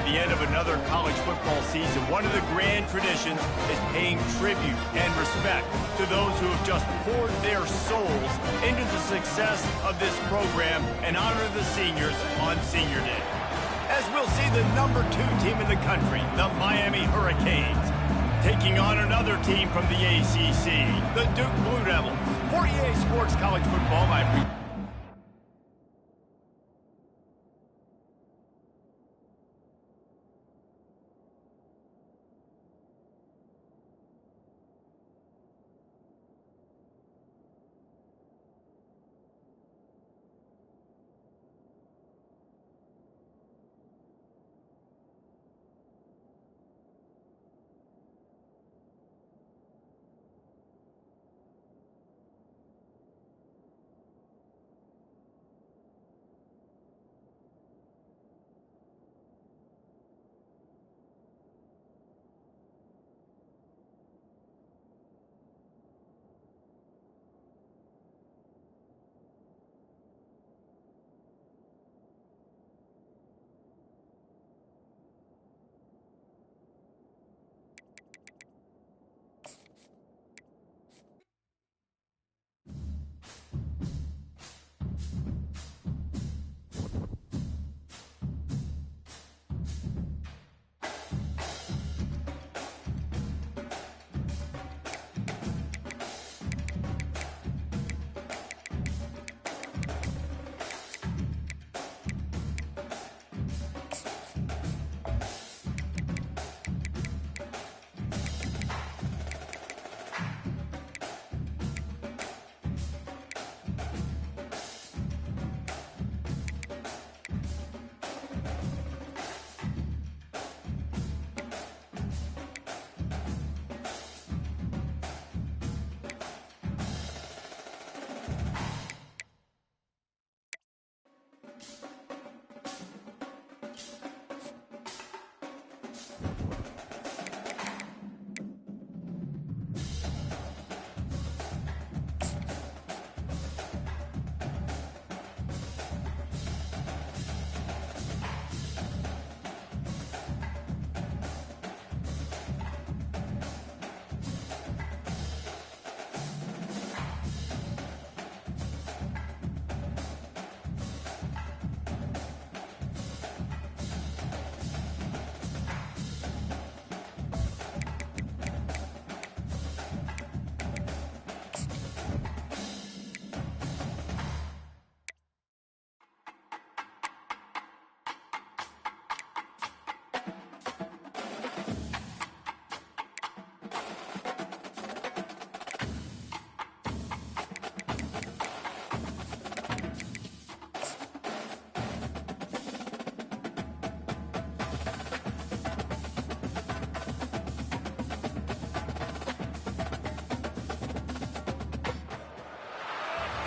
toward the end of another college football season, one of the grand traditions is paying tribute and respect to those who have just poured their souls into the success of this program and honor the seniors on Senior Day. As we'll see the #2 team in the country, the Miami Hurricanes, taking on another team from the ACC, the Duke Blue Devils. For EA Sports College Football, I'm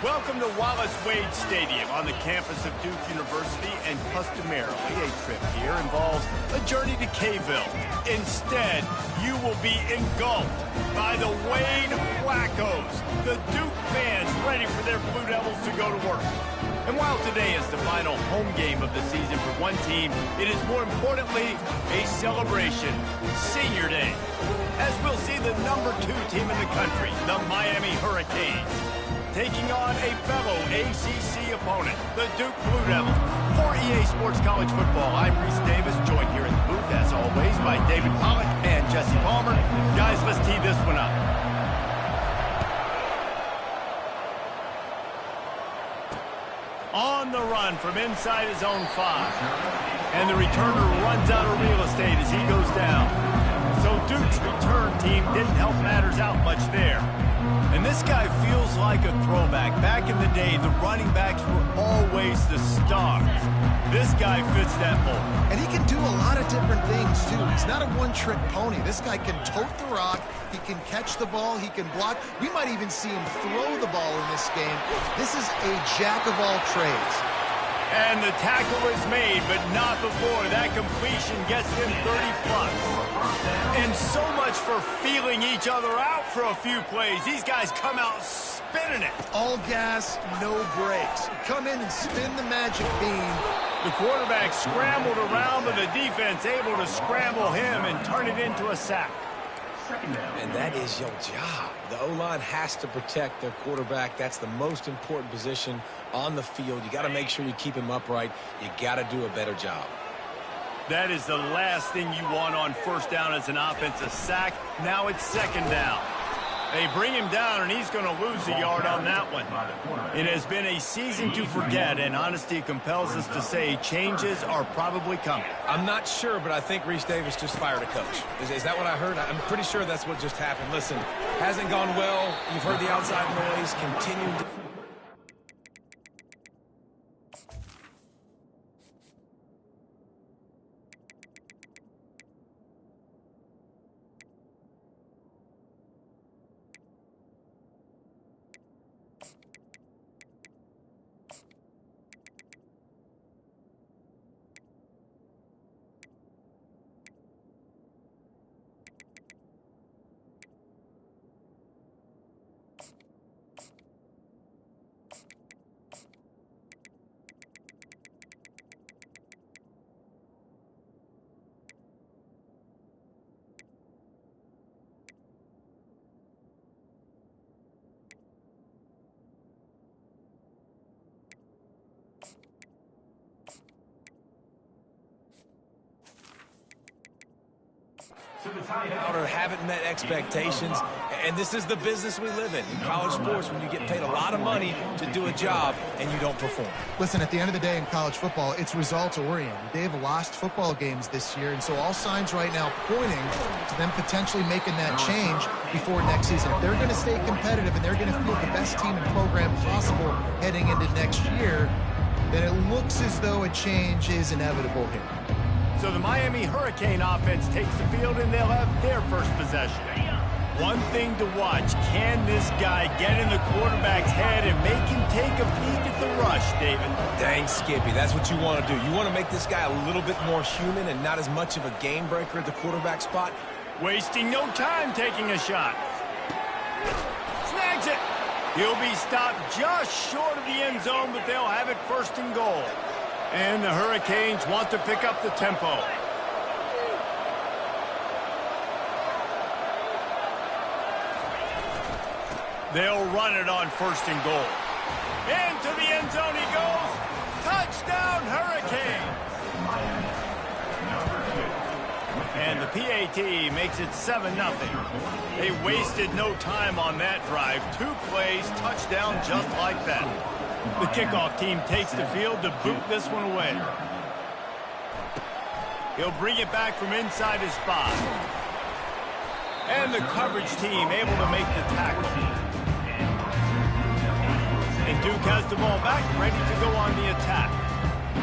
Welcome to Wallace Wade Stadium on the campus of Duke University, and customarily a trip here involves a journey to K-Ville. Instead, you will be engulfed by the Wade Wackos, the Duke fans ready for their Blue Devils to go to work. And while today is the final home game of the season for one team, it is more importantly a celebration, Senior Day, as we'll see the #2 team in the country, the Miami Hurricanes, taking on a fellow ACC opponent, the Duke Blue Devils. For EA Sports College Football, I'm Reese Davis, joined here in the booth, as always, by David Pollack and Jesse Palmer. Guys, let's tee this one up. On the run from inside his own 5. And the returner runs out of real estate as he goes down. So Duke's return team didn't help matters out much there. And this guy feels like a throwback. Back in the day, the running backs were always the stars. This guy fits that mold. And he can do a lot of different things, too. He's not a one-trick pony. This guy can tote the rock. He can catch the ball. He can block. We might even see him throw the ball in this game. This is a jack of all trades. And the tackle is made, but not before that completion gets him 30-plus. And so much for feeling each other out for a few plays. These guys come out spinning it. All gas, no brakes. Come in and spin the magic bean. The quarterback scrambled around, but the defense able to scramble him and turn it into a sack. And that is your job. The O-line has to protect their quarterback. That's the most important position on the field. You got to make sure you keep him upright. You got to do a better job. That is the last thing you want on first down as an offensive sack. Now it's second down. They bring him down, and he's going to lose a yard on that one. It has been a season to forget, and honesty compels us to say changes are probably coming. I'm not sure, but I think Reese Davis just fired a coach. Is that what I heard? I'm pretty sure that's what just happened. Listen, hasn't gone well. You've heard the outside noise. Continue to... haven't met expectations, and this is the business we live in college sports, when you get paid a lot of money to do a job and you don't perform. Listen, at the end of the day in college football, it's results-oriented. They've lost football games this year, and so all signs right now pointing to them potentially making that change before next season. If they're going to stay competitive and they're going to field the best team and program possible heading into next year, then it looks as though a change is inevitable here. So the Miami Hurricane offense takes the field, and they'll have their first possession. One thing to watch, can this guy get in the quarterback's head and make him take a peek at the rush, David? Dang, Skippy, that's what you want to do. You want to make this guy a little bit more human and not as much of a game breaker at the quarterback spot. Wasting no time taking a shot. Snags it. He'll be stopped just short of the end zone, but they'll have it first and goal. And the Hurricanes want to pick up the tempo. They'll run it on first and goal. Into the end zone he goes. Touchdown, Hurricane. And the PAT makes it 7-0. They wasted no time on that drive. 2 plays, touchdown just like that. The kickoff team takes the field to boot this one away. He'll bring it back from inside his spot. And the coverage team able to make the tackle. And Duke has the ball back, ready to go on the attack.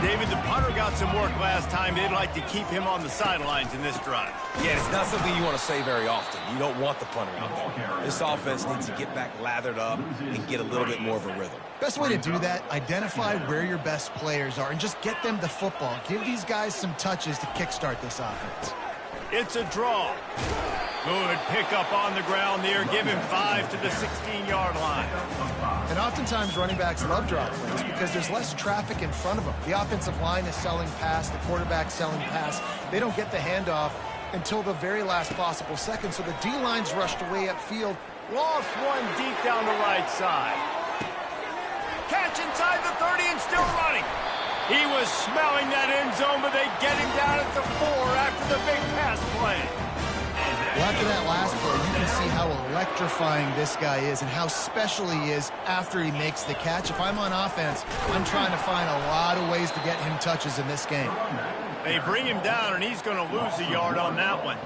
David, the punter got some work last time. They'd like to keep him on the sidelines in this drive. Yeah, it's not something you want to say very often. You don't want the punter out there. This offense needs to get back lathered up and get a little bit more of a rhythm. Best way to do that, identify where your best players are and just get them the football. Give these guys some touches to kickstart this offense. It's a draw. Good pickup on the ground there. Give him 5 to the 16-yard line. And oftentimes running backs love draw plays because there's less traffic in front of them. The offensive line is selling pass, the quarterback's selling pass. They don't get the handoff until the very last possible second, so the D-line's rushed away upfield. Lost one deep down the right side. Catch inside the 30 and still running. He was smelling that end zone, but they get him down at the 4 after the big pass play. Well, after that last play, you can see how electrifying this guy is and how special he is after he makes the catch. If I'm on offense, I'm trying to find a lot of ways to get him touches in this game. They bring him down, and he's going to lose a yard on that one.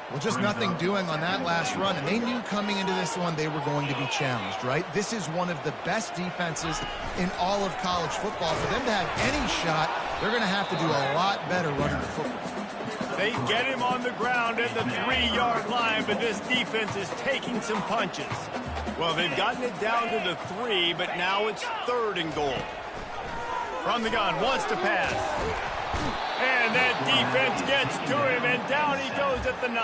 Well, just nothing doing on that last run, and they knew coming into this one they were going to be challenged, right? This is one of the best defenses in all of college football. For them to have any shot, they're going to have to do a lot better running the football. They get him on the ground at the 3-yard line, but this defense is taking some punches. Well, they've gotten it down to the 3, but now it's 3rd and goal. From the gun, wants to pass. And that defense gets to him, and down he goes at the 9.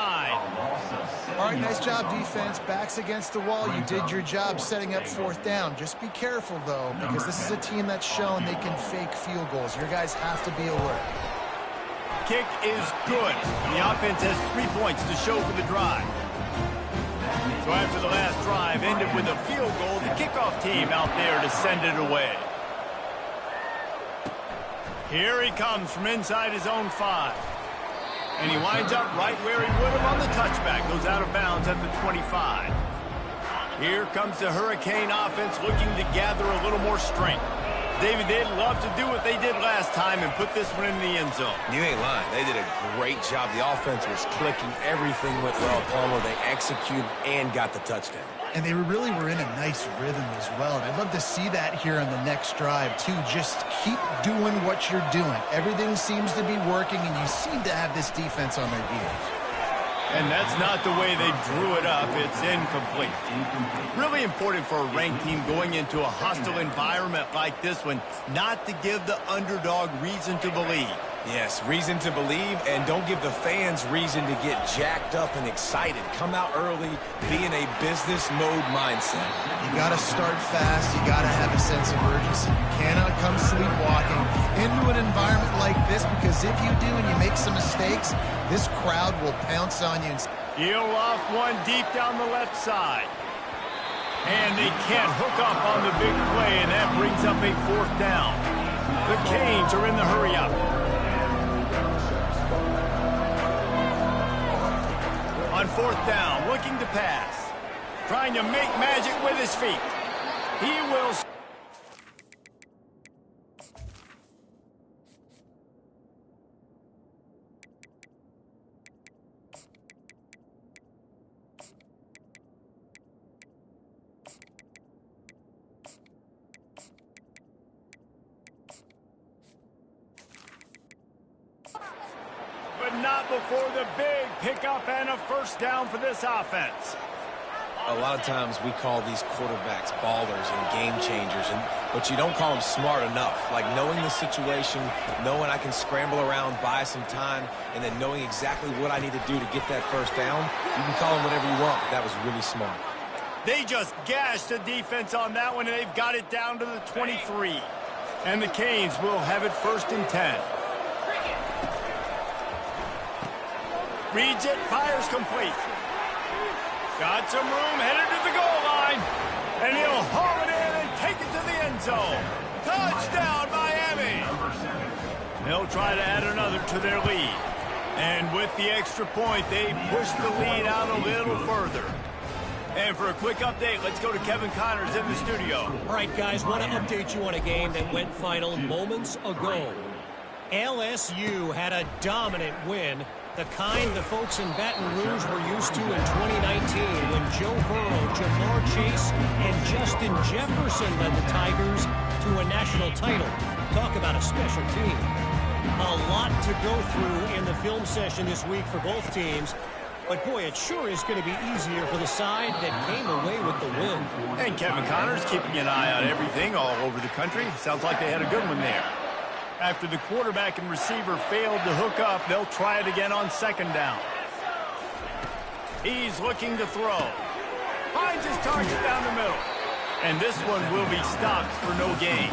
All right, nice job, defense. Backs against the wall. You did your job setting up 4th down. Just be careful, though, because this is a team that's shown they can fake field goals. Your guys have to be alert. Kick is good. The offense has 3 points to show for the drive. So after the last drive ended with a field goal, the kickoff team out there to send it away. Here he comes from inside his own 5. And he winds up right where he would have on the touchback. Goes out of bounds at the 25. Here comes the Hurricane offense looking to gather a little more strength. David, they'd love to do what they did last time and put this one in the end zone. You ain't lying. They did a great job. The offense was clicking. Everything went well. Palmer, they executed and got the touchdown. And they really were in a nice rhythm as well. And I'd love to see that here on the next drive, too. Just keep doing what you're doing. Everything seems to be working, and you seem to have this defense on their heels. And that's not the way they drew it up. It's incomplete. Really important for a ranked team going into a hostile environment like this one, not to give the underdog reason to believe. Yes, reason to believe, and don't give the fans reason to get jacked up and excited. Come out early, be in a business mode mindset. You got to start fast. You got to have a sense of urgency. You cannot come sleepwalking into an environment like this, because if you do and you make some mistakes, this crowd will pounce on you. He'll off one deep down the left side. And they can't hook up on the big play, and that brings up a 4th down. The Canes are in the hurry-up. On 4th down, looking to pass. Trying to make magic with his feet. He will... Not before the big pickup and a 1st down for this offense. A lot of times we call these quarterbacks ballers and game changers, but you don't call them smart enough. Like knowing the situation, knowing I can scramble around, buy some time, and then knowing exactly what I need to do to get that 1st down. You can call them whatever you want, but that was really smart. They just gashed the defense on that one, and they've got it down to the 23. And the Canes will have it 1st and 10. Reads it, fires complete. Got some room, headed to the goal line. And he'll haul it in and take it to the end zone. Touchdown, Miami. They'll try to add another to their lead. And with the extra point, they push the lead out a little further. And for a quick update, let's go to Kevin Connors in the studio. All right, guys, want to update you on a game that went final moments ago. LSU had a dominant win, the kind the folks in Baton Rouge were used to in 2019 when Joe Burrow, Jamar Chase, and Justin Jefferson led the Tigers to a national title. Talk about a special team. A lot to go through in the film session this week for both teams. But, boy, it sure is going to be easier for the side that came away with the win. And Kevin Connors keeping an eye on everything all over the country. Sounds like they had a good one there. After the quarterback and receiver failed to hook up, they'll try it again on 2nd down. He's looking to throw. Finds his target down the middle. And this one will be stopped for no gain.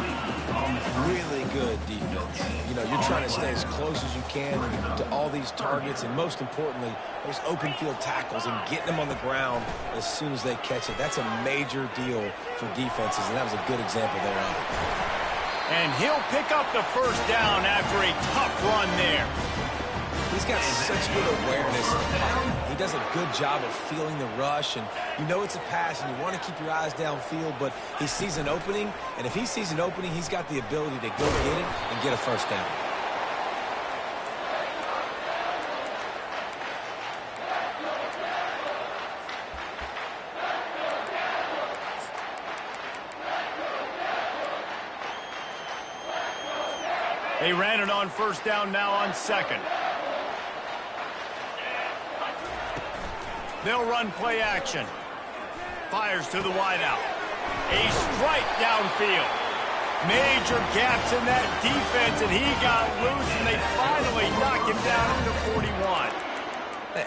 Really good defense. You know, you're trying to stay as close as you can to all these targets, and most importantly, those open field tackles and getting them on the ground as soon as they catch it. That's a major deal for defenses, and that was a good example there of it. And he'll pick up the 1st down after a tough run there. He's got such good awareness. He does a good job of feeling the rush, and you know it's a pass, and you want to keep your eyes downfield, but he sees an opening, and if he sees an opening, he's got the ability to go get it and get a 1st down. They ran it on 1st down, now on 2nd. They'll run play action. Fires to the wideout. A strike downfield. Major gaps in that defense, and he got loose, and they finally knock him down to 41.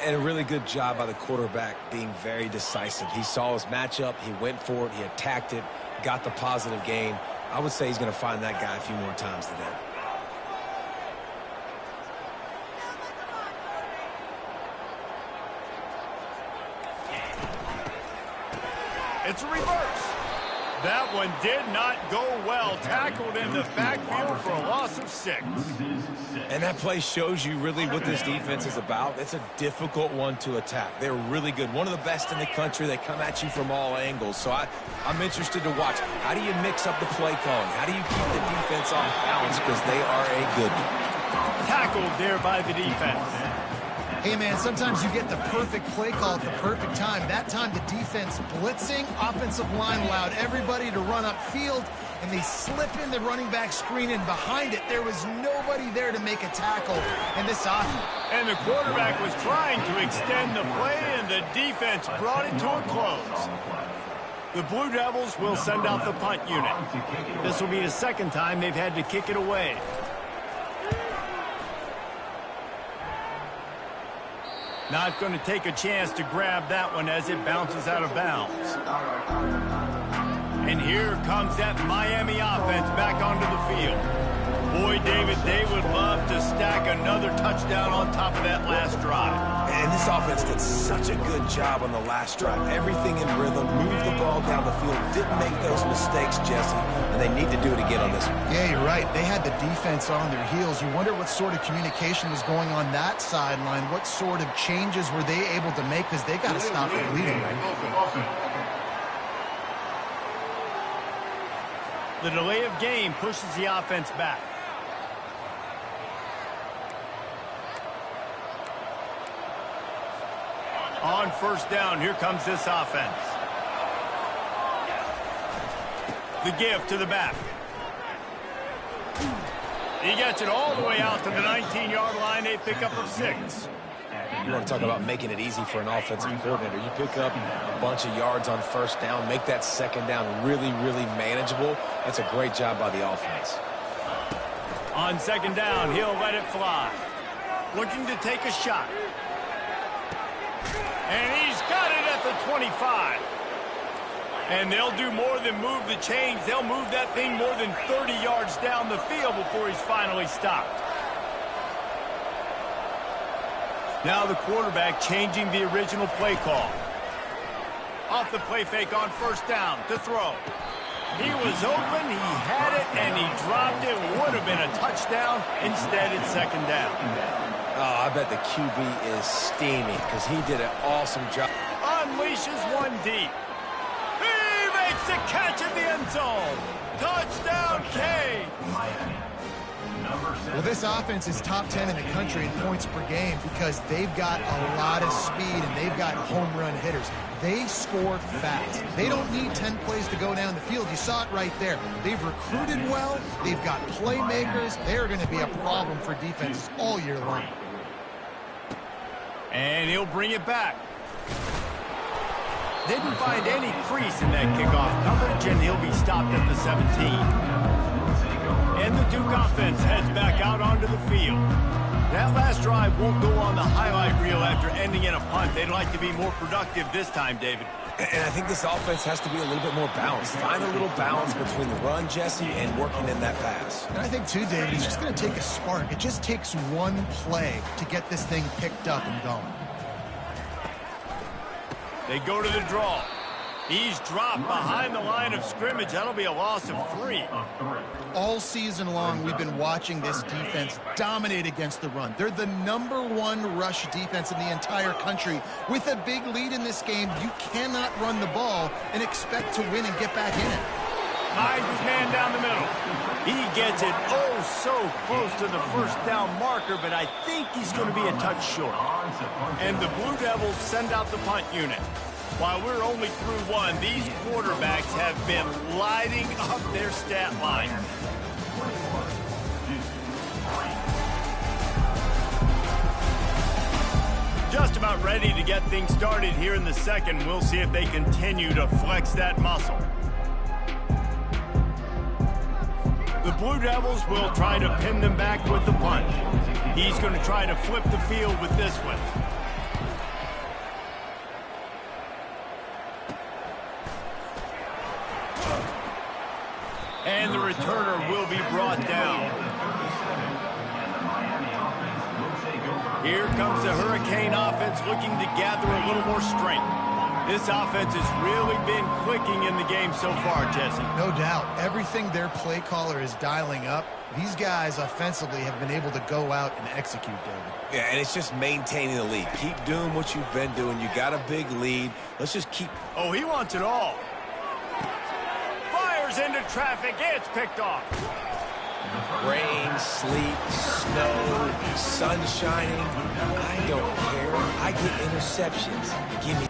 And a really good job by the quarterback being very decisive. He saw his matchup, he went for it, he attacked it, got the positive gain. I would say he's going to find that guy a few more times today. It's a reverse. That one did not go well. Tackled in the backfield for a loss of 6. And that play shows you really what this defense is about. It's a difficult one to attack. They're really good. One of the best in the country. They come at you from all angles. So I'm interested to watch. How do you mix up the play calling? How do you keep the defense off balance? Because they are a good one. Tackled there by the defense. Hey, man, sometimes you get the perfect play call at the perfect time. That time the defense blitzing, offensive line allowed everybody to run upfield, and they slip in the running back screen, and behind it there was nobody there to make a tackle. And this offense. And the quarterback was trying to extend the play, and the defense brought it to a close. The Blue Devils will send out the punt unit. This will be the second time they've had to kick it away. Not going to take a chance to grab that one as it bounces out of bounds. And here comes that Miami offense back onto the field. Boy, David, they would love to stack another touchdown on top of that last drive. And this offense did such a good job on the last drive. Everything in rhythm, moved the ball down the field, didn't make those mistakes, Jesse, and they need to do it again on this one. Yeah, you're right. They had the defense on their heels. You wonder what sort of communication was going on that sideline. What sort of changes were they able to make, because they got to stop the bleeding, right? The delay of game pushes the offense back. On first down, here comes this offense. The give to the back. He gets it all the way out to the 19-yard line, a pickup of 6. You want to talk about making it easy for an offensive coordinator. You pick up a bunch of yards on first down, make that second down really, really manageable. That's a great job by the offense. On second down, he'll let it fly. Looking to take a shot. And he's got it at the 25. And they'll do more than move the chains. They'll move that thing more than 30 yards down the field before he's finally stopped. Now the quarterback changing the original play call. Off the play fake on first down to throw. He was open, he had it, and he dropped it. Would have been a touchdown. Instead, it's second down. Oh, I bet the QB is steaming because he did an awesome job. Unleashes one deep. He makes the catch in the end zone. Touchdown, K. Well, this offense is top 10 in the country in points per game because they've got a lot of speed and they've got home run hitters. They score fast. They don't need 10 plays to go down the field. You saw it right there. They've recruited well. They've got playmakers. They're going to be a problem for defenses all year long. And he'll bring it back. Didn't find any crease in that kickoff coverage, and he'll be stopped at the 17. And the Duke offense heads back out onto the field. That last drive won't go on the highlight reel after ending in a punt. They'd like to be more productive this time, David. And I think this offense has to be a little bit more balanced. Find a little balance between the run, Jesse, and working in that pass. And I think, too, David, it's just going to take a spark. It just takes one play to get this thing picked up and going. They go to the draw. He's dropped behind the line of scrimmage. That'll be a loss of 3. All season long, we've been watching this defense dominate against the run. They're the #1 rush defense in the entire country. With a big lead in this game, you cannot run the ball and expect to win and get back in it. Finds his man down the middle. He gets it so close to the first down marker, but I think he's going to be a touch short. And the Blue Devils send out the punt unit. While we're only through one, these quarterbacks have been lighting up their stat line. Just about ready to get things started here in the second. We'll see if they continue to flex that muscle. The Blue Devils will try to pin them back with the punt. He's going to try to flip the field with this one. And the returner will be brought down. Here comes the Hurricane offense looking to gather a little more strength. This offense has really been clicking in the game so far, Jesse. No doubt. Everything their play caller is dialing up, these guys offensively have been able to go out and execute, David. Yeah, and it's just maintaining the lead. Keep doing what you've been doing. You got a big lead. Let's just keep... Oh, he wants it all. Fires into traffic. It's picked off. Rain, sleet, snow, sun shining. I don't care. I get interceptions. Give me...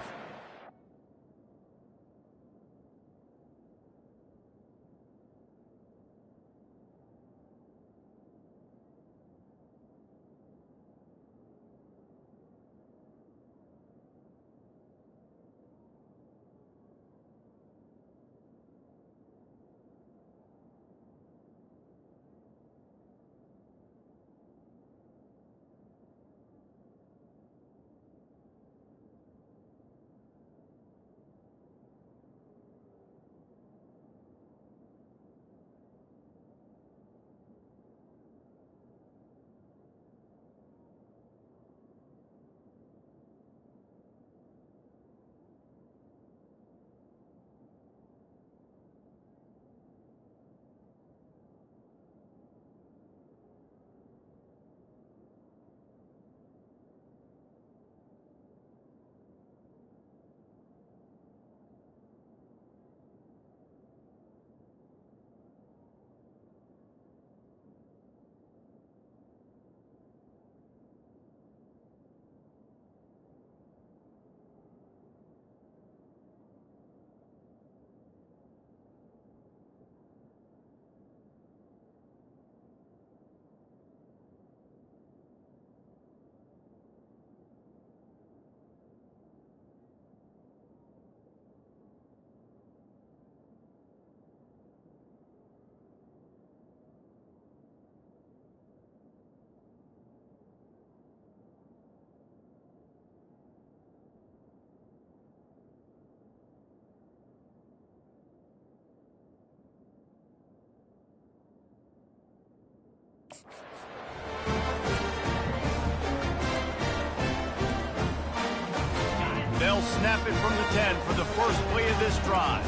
They'll snap it from the 10 for the first play of this drive.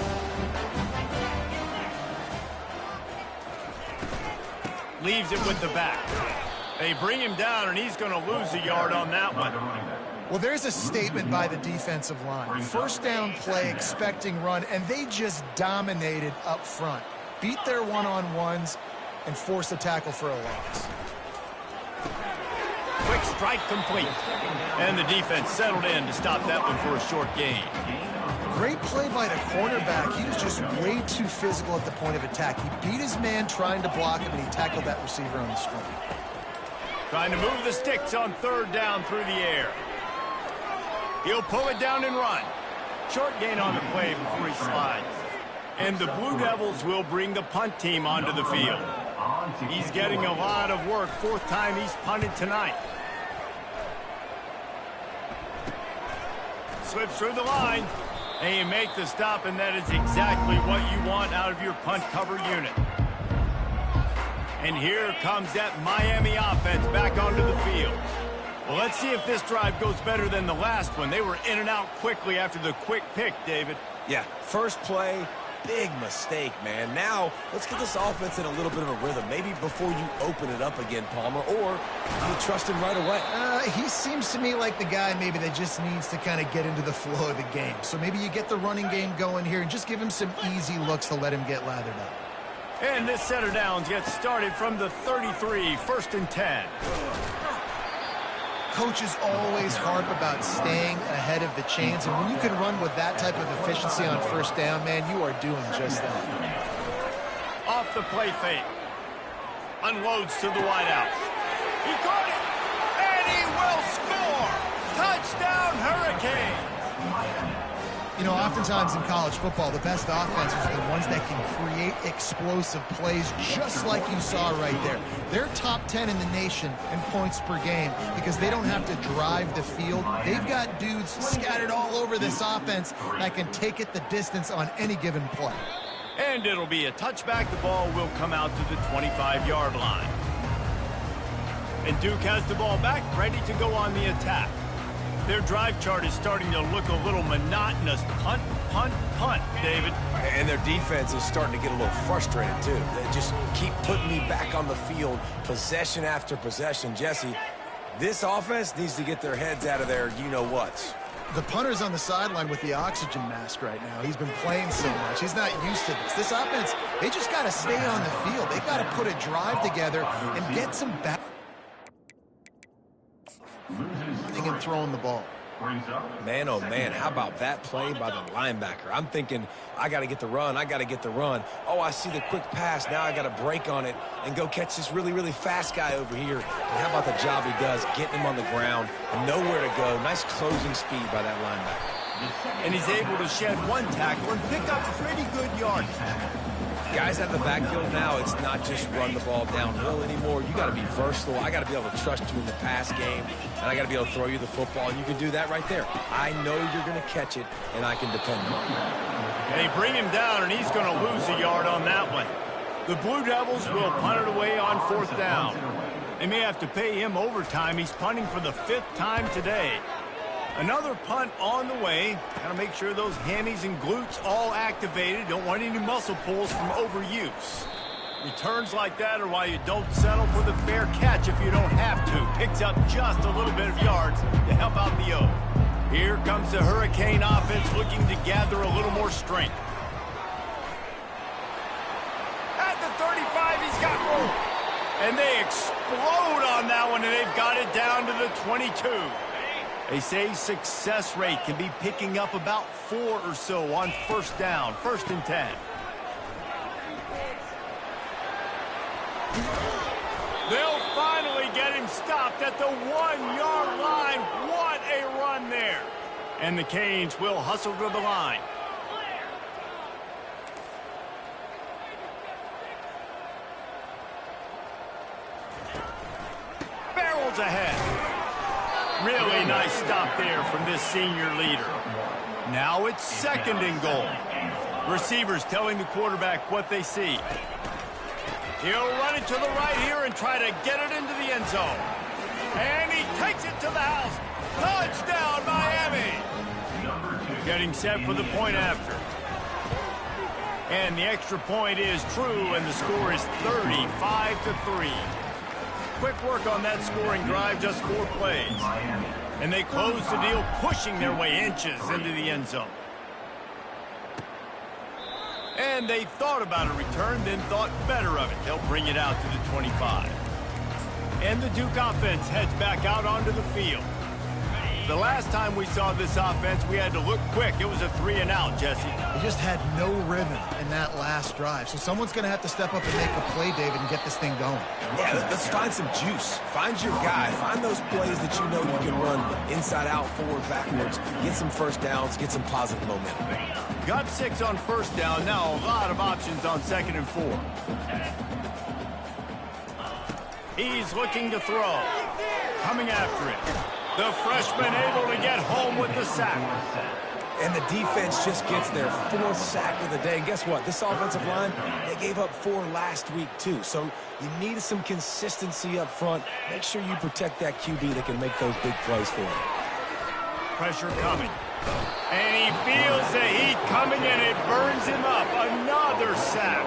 Leaves it with the back. They bring him down, and he's going to lose a yard on that one. Well, there's a statement by the defensive line. First down play, expecting run, and they just dominated up front. Beat their one-on-ones and forced a tackle for a loss. Quick strike complete. And the defense settled in to stop that one for a short gain. Great play by the cornerback. He was just way too physical at the point of attack. He beat his man trying to block him, and he tackled that receiver on the screen. Trying to move the sticks on third down through the air. He'll pull it down and run. Short gain on the play before he slides. And the Blue Devils will bring the punt team onto the field. He's getting a lot of work. Fourth time he's punted tonight. Slips through the line. And you make the stop, and that is exactly what you want out of your punt cover unit. And here comes that Miami offense back onto the field. Well, let's see if this drive goes better than the last one. They were in and out quickly after the quick pick, David. Yeah, first play, big mistake, man. Now, let's get this offense in a little bit of a rhythm. Maybe before you open it up again, Palmer, or you trust him right away. He seems to me like the guy maybe that just needs to kind of get into the flow of the game. So maybe you get the running game going here and just give him some easy looks to let him get lathered up. And this set of downs gets started from the 33, 1st and 10. Coaches always harp about staying ahead of the chains, and when you can run with that type of efficiency on first down, man, you are doing just that. Off the play fake. Unloads to the wideout. He caught it, and he will score! Touchdown, Hurricanes! You know, oftentimes in college football, the best offenses are the ones that can create explosive plays, just like you saw right there. They're top 10 in the nation in points per game because they don't have to drive the field. They've got dudes scattered all over this offense that can take it the distance on any given play. And it'll be a touchback. The ball will come out to the 25-yard line. And Duke has the ball back, ready to go on the attack. Their drive chart is starting to look a little monotonous. Punt, punt, punt, David. And their defense is starting to get a little frustrated, too. They just keep putting me back on the field, possession after possession. Jesse, this offense needs to get their heads out of their you-know-whats. The punter's on the sideline with the oxygen mask right now. He's been playing so much. He's not used to this. This offense, they just got to stay on the field. They got to put a drive together and get some back and throwing the ball. Man, oh, man, how about that play by the linebacker? I'm thinking, I got to get the run. I got to get the run. Oh, I see the quick pass. Now I got to break on it and go catch this really, really fast guy over here. And how about the job he does, getting him on the ground, nowhere to go. Nice closing speed by that linebacker. And he's able to shed one tackle and pick up pretty good yards. Guys at the backfield now, it's not just run the ball downhill anymore. You got to be versatile. I got to be able to trust you in the pass game, and I got to be able to throw you the football, and you can do that right there. I know you're going to catch it, and I can depend on it. And they bring him down, and he's going to lose a yard on that one. The Blue Devils will punt it away on 4th down. They may have to pay him overtime. He's punting for the 5th time today. Another punt on the way. Got to make sure those hammies and glutes all activated. Don't want any muscle pulls from overuse. Returns like that are why you don't settle for the fair catch if you don't have to. Picks up just a little bit of yards to help out the O. Here comes the Hurricane offense looking to gather a little more strength. At the 35, he's got room. And they explode on that one, and they've got it down to the 22. They say success rate can be picking up about 4 or so on 1st down, 1st and 10. They'll finally get him stopped at the 1-yard line. What a run there. And the Canes will hustle to the line. Barrels ahead. Really nice stop there from this senior leader. Now it's 2nd and goal. Receivers telling the quarterback what they see. He'll run it to the right here and try to get it into the end zone. And he takes it to the house. Touchdown, Miami! Getting set for the point after. And the extra point is true, and the score is 35-3. Quick work on that scoring drive, just 4 plays. And they close the deal, pushing their way inches into the end zone. And they thought about a return, then thought better of it. They'll bring it out to the 25. And the Duke offense heads back out onto the field. The last time we saw this offense, we had to look quick. It was a 3-and-out, Jesse. They just had no rhythm in that last drive. So someone's going to have to step up and make a play, David, and get this thing going. Yeah, let's find some juice. Find your guy. Find those plays that you know you can run inside out, forward, backwards. Get some 1st downs. Get some positive momentum. Got 6 on 1st down. Now a lot of options on 2nd and 4. He's looking to throw. Coming after it. The freshman able to get home with the sack. And the defense just gets their 4th sack of the day. And guess what? This offensive line, they gave up 4 last week, too. So you need some consistency up front. Make sure you protect that QB that can make those big plays for you. Pressure coming. And he feels the heat coming, and it burns him up. Another sack.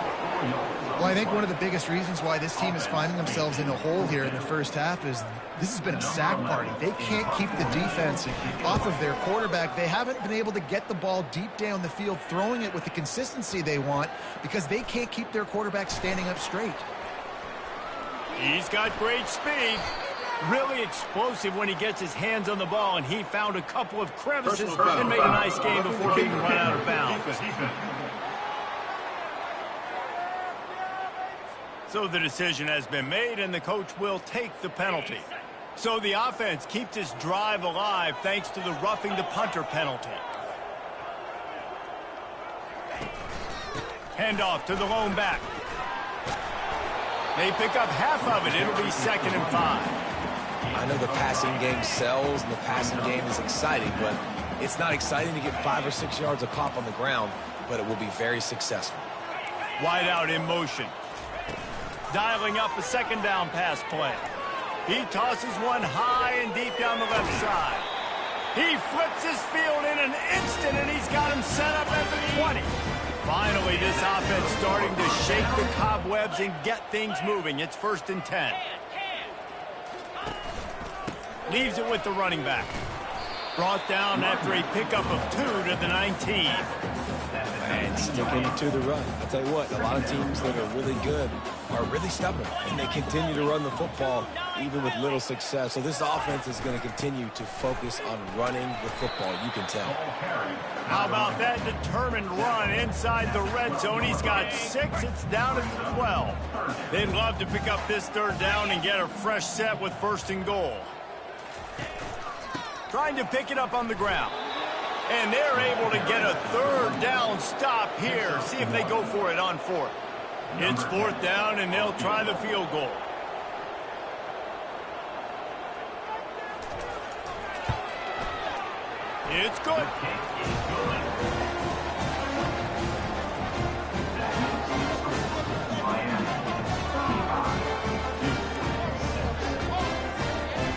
Well, I think one of the biggest reasons why this team is finding themselves in a hole here in the 1st half is this has been a sack party. They can't keep the defense off of their quarterback. They haven't been able to get the ball deep down the field, throwing it with the consistency they want because they can't keep their quarterback standing up straight. He's got great speed. Really explosive when he gets his hands on the ball, and he found a couple of crevices and made a nice game before being run out of bounds. So the decision has been made, and the coach will take the penalty. So the offense keeps this drive alive thanks to the roughing the punter penalty. Handoff to the lone back. They pick up half of it. It'll be 2nd and 5. I know the passing game sells and the passing game is exciting, but it's not exciting to get 5 or 6 yards a pop on the ground, but it will be very successful. Wide out in motion. Dialing up a 2nd down pass play. He tosses one high and deep down the left side. He flips his field in an instant, and he's got him set up at the 20. Finally, this offense starting to shake the cobwebs and get things moving. It's 1st and 10. Leaves it with the running back. Brought down after a pickup of 2 to the 19. And sticking to the run. I'll tell you what, a lot of teams that are really good are really stubborn, and they continue to run the football even with little success. So this offense is going to continue to focus on running the football, you can tell. How about that determined run inside the red zone? He's got 6. It's down at the 12. They'd love to pick up this 3rd down and get a fresh set with 1st and goal. Trying to pick it up on the ground. And they're able to get a 3rd down stop here. See if they go for it on 4th. It's 4th down, and they'll try the field goal. It's good.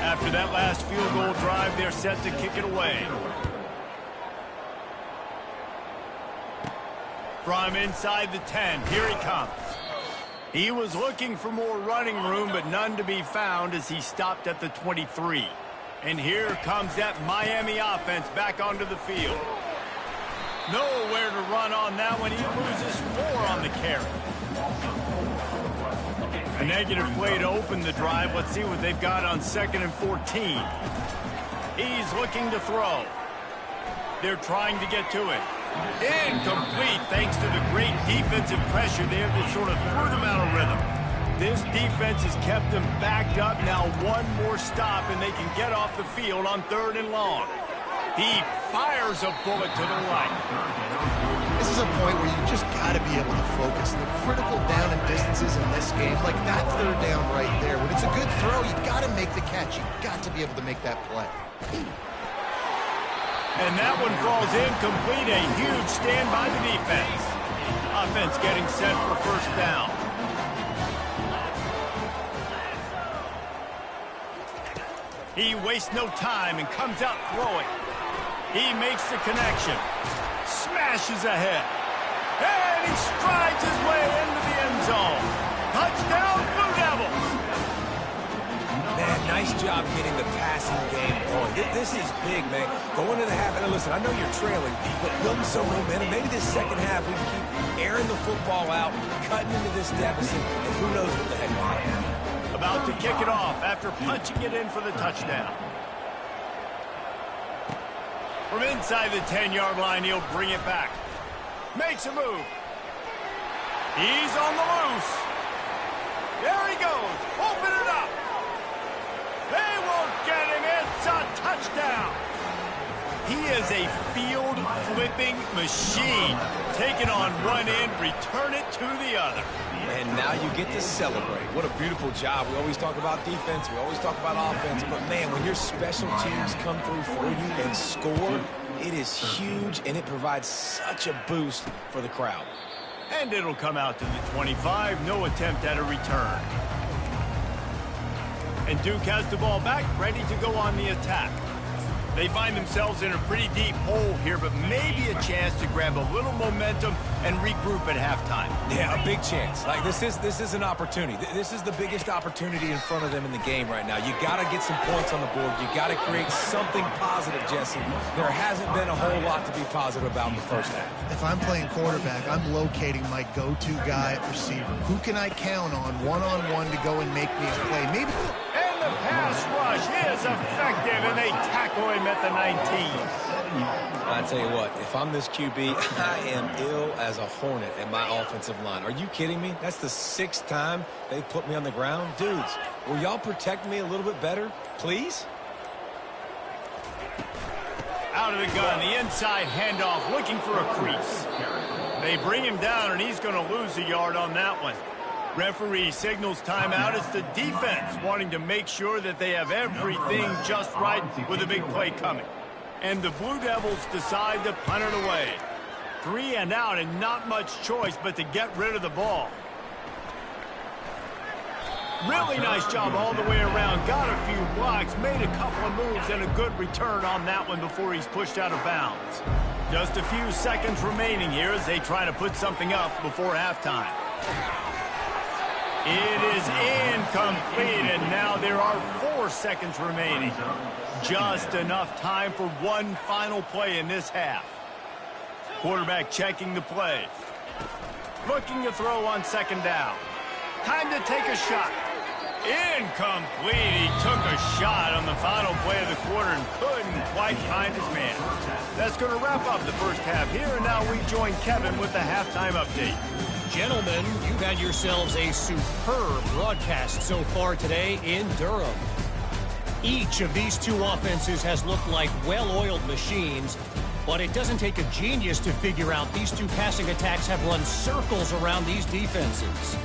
After that last field goal drive, they're set to kick it away. From inside the 10, here he comes. He was looking for more running room, but none to be found as he stopped at the 23. And here comes that Miami offense back onto the field. Nowhere to run on that one. He loses 4 on the carry. A negative play to open the drive. Let's see what they've got on 2nd and 14. He's looking to throw. They're trying to get to it. Incomplete thanks to the great defensive pressure there that sort of threw them out of rhythm. This defense has kept them backed up. Now one more stop and they can get off the field on 3rd and long. He fires a bullet to the right. This is a point where you just got to be able to focus. The critical down and distances in this game, like that 3rd down right there. When it's a good throw, you got to make the catch. You got to be able to make that play. And that one falls incomplete. A huge stand by the defense. Offense getting set for 1st down. He wastes no time and comes out throwing. He makes the connection. Smashes ahead. And he strides his way into the end zone. Touchdown, Blue Devils. Man, nice job getting the passing game going. This is big, man. Going to the half, and listen, I know you're trailing, but building some momentum. Maybe this 2nd half we can keep airing the football out, cutting into this deficit, and who knows what the heck will happen. About to kick it off after punching it in for the touchdown. From inside the 10-yard line, he'll bring it back. Makes a move. He's on the loose. There he goes. Open it up. They won't get him. It's a touchdown. He is a field-flipping machine. Take it on one end, return it to the other. And now you get to celebrate. What a beautiful job. We always talk about defense. We always talk about offense. But, man, when your special teams come through for you and score, it is huge, and it provides such a boost for the crowd. And it'll come out to the 25. No attempt at a return. And Duke has the ball back, ready to go on the attack. They find themselves in a pretty deep hole here, but maybe a chance to grab a little momentum and regroup at halftime. Yeah, a big chance. Like this is an opportunity. This is the biggest opportunity in front of them in the game right now. You got to get some points on the board. You got to create something positive, Jesse. There hasn't been a whole lot to be positive about in the 1st half. If I'm playing quarterback, I'm locating my go-to guy at receiver. Who can I count on one-on-one to go and make me a play? Maybe. The pass rush is effective, and they tackle him at the 19. I tell you what, if I'm this QB, I am ill as a hornet at my offensive line. Are you kidding me? That's the 6th time they've put me on the ground. Dudes, will y'all protect me a little bit better, please? Out of the gun, the inside handoff, looking for a crease. They bring him down, and he's going to lose a yard on that one. Referee signals timeout. It's the defense wanting to make sure that they have everything just right with a big play coming. And the Blue Devils decide to punt it away. 3 and out, and not much choice but to get rid of the ball. Really nice job all the way around. Got a few blocks, made a couple of moves, and a good return on that one before he's pushed out of bounds. Just a few seconds remaining here as they try to put something up before halftime. It is incomplete, and now there are 4 seconds remaining. Just enough time for one final play in this half. Quarterback checking the play. Looking to throw on second down. Time to take a shot. Incomplete. He took a shot on the final play of the quarter and couldn't quite find his man. That's going to wrap up the first half here, and now we join Kevin with the halftime update. Gentlemen, you've had yourselves a superb broadcast so far today in Durham. Each of these two offenses has looked like well-oiled machines, but it doesn't take a genius to figure out these two passing attacks have run circles around these defenses.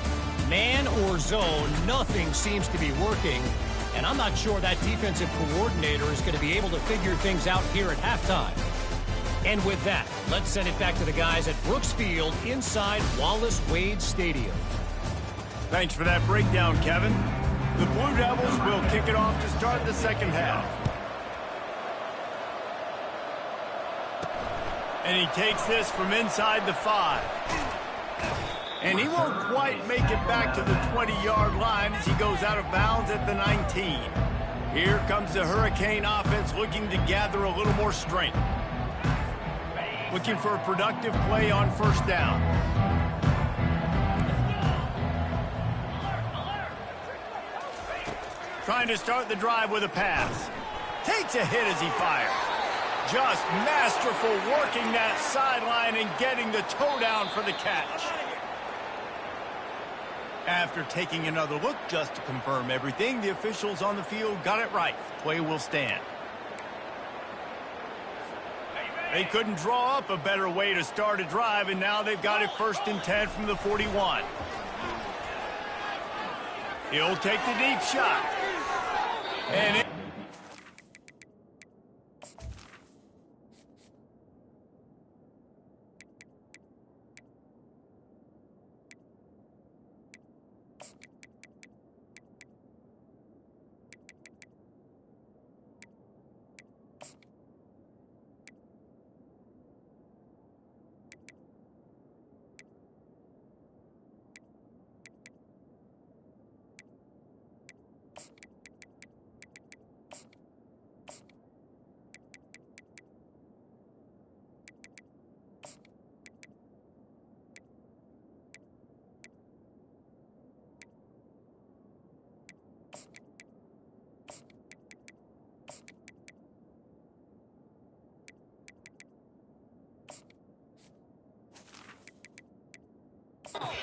Man or zone, nothing seems to be working, and I'm not sure that defensive coordinator is going to be able to figure things out here at halftime. And with that, let's send it back to the guys at Brooks Field inside Wallace Wade Stadium. Thanks for that breakdown, Kevin. The Blue Devils will kick it off to start the second half. And he takes this from inside the 5. And he won't quite make it back to the 20-yard line as he goes out of bounds at the 19. Here comes the Hurricane offense looking to gather a little more strength. Looking for a productive play on first down. Trying to start the drive with a pass. Takes a hit as he fires. Just masterful working that sideline and getting the toe down for the catch. After taking another look just to confirm everything, the officials on the field got it right. Play will stand. They couldn't draw up a better way to start a drive, and now they've got it 1st and 10 from the 41. He'll take the deep shot. And it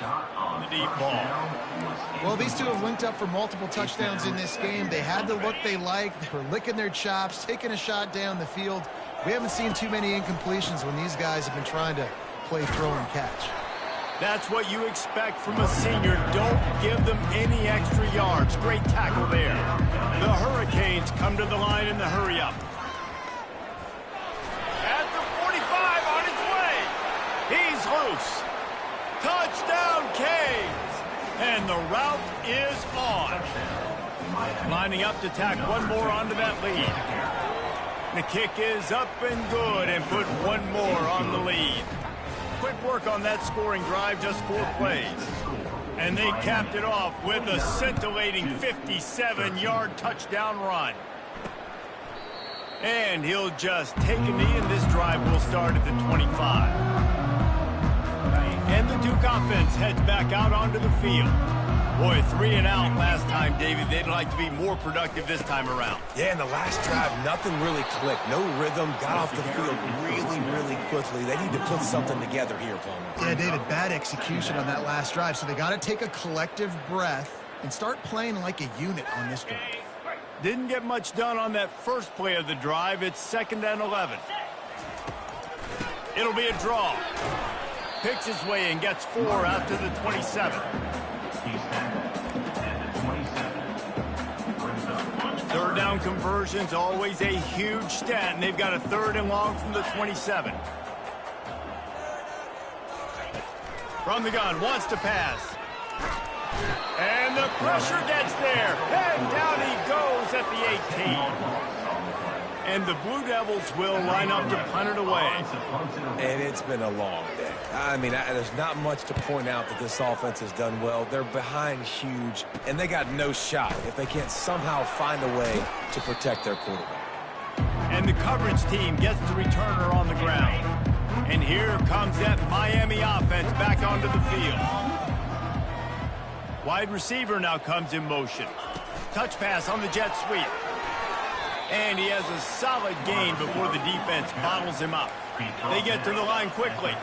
on the deep ball. Well, these two have linked up for multiple touchdowns in this game. They had the look they liked. They were licking their chops, taking a shot down the field. We haven't seen too many incompletions when these guys have been trying to play throw and catch. That's what you expect from a senior. Don't give them any extra yards. Great tackle there. The Hurricanes come to the line in the hurry-up. At the 45 on his way. He's loose. Touchdown, Canes. And the route is on. Lining up to tack one more onto that lead. The kick is up and good and put one more on the lead. Quick work on that scoring drive, just 4 plays. And they capped it off with a scintillating 57-yard touchdown run. And he'll just take a knee, and this drive will start at the 25. And the Duke offense heads back out onto the field. Boy, 3 and out last time, David. They'd like to be more productive this time around. Yeah, in the last drive, nothing really clicked. No rhythm, got off the field really quickly. They need to put something together here, Palmer. Yeah, David, bad execution on that last drive, so they got to take a collective breath and start playing like a unit on this drive. Didn't get much done on that first play of the drive. It's 2nd and 11. It'll be a draw. Picks his way and gets 4 out to the 27. Third down conversion's always a huge stat, and they've got a 3rd and long from the 27. From the gun, wants to pass. And the pressure gets there. And down he goes at the 18. And the Blue Devils will line up to punt it away. And it's been a long day. I mean, there's not much to point out that this offense has done well. They're behind huge, and they got no shot if they can't somehow find a way to protect their quarterback. And the coverage team gets the returner on the ground. And here comes that Miami offense back onto the field. Wide receiver now comes in motion. Touch pass on the jet sweep. And he has a solid gain before the defense bottles him up. They get to the line quickly.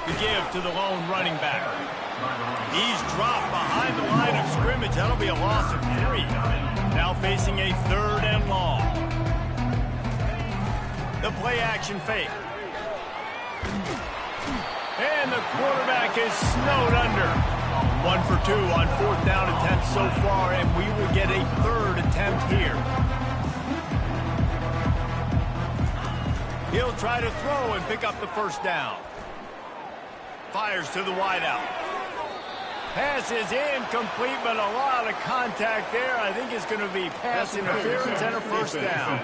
The give to the lone running back. He's dropped behind the line of scrimmage. That'll be a loss of 3. Now facing a 3rd and long. The play action fake. And the quarterback is snowed under. 1 for 2 on 4th down attempts so far, and we will get a 3rd attempt here. He'll try to throw and pick up the 1st down. Fires to the wideout. Pass is incomplete, but a lot of contact there. I think it's going to be pass interference and a 1st down.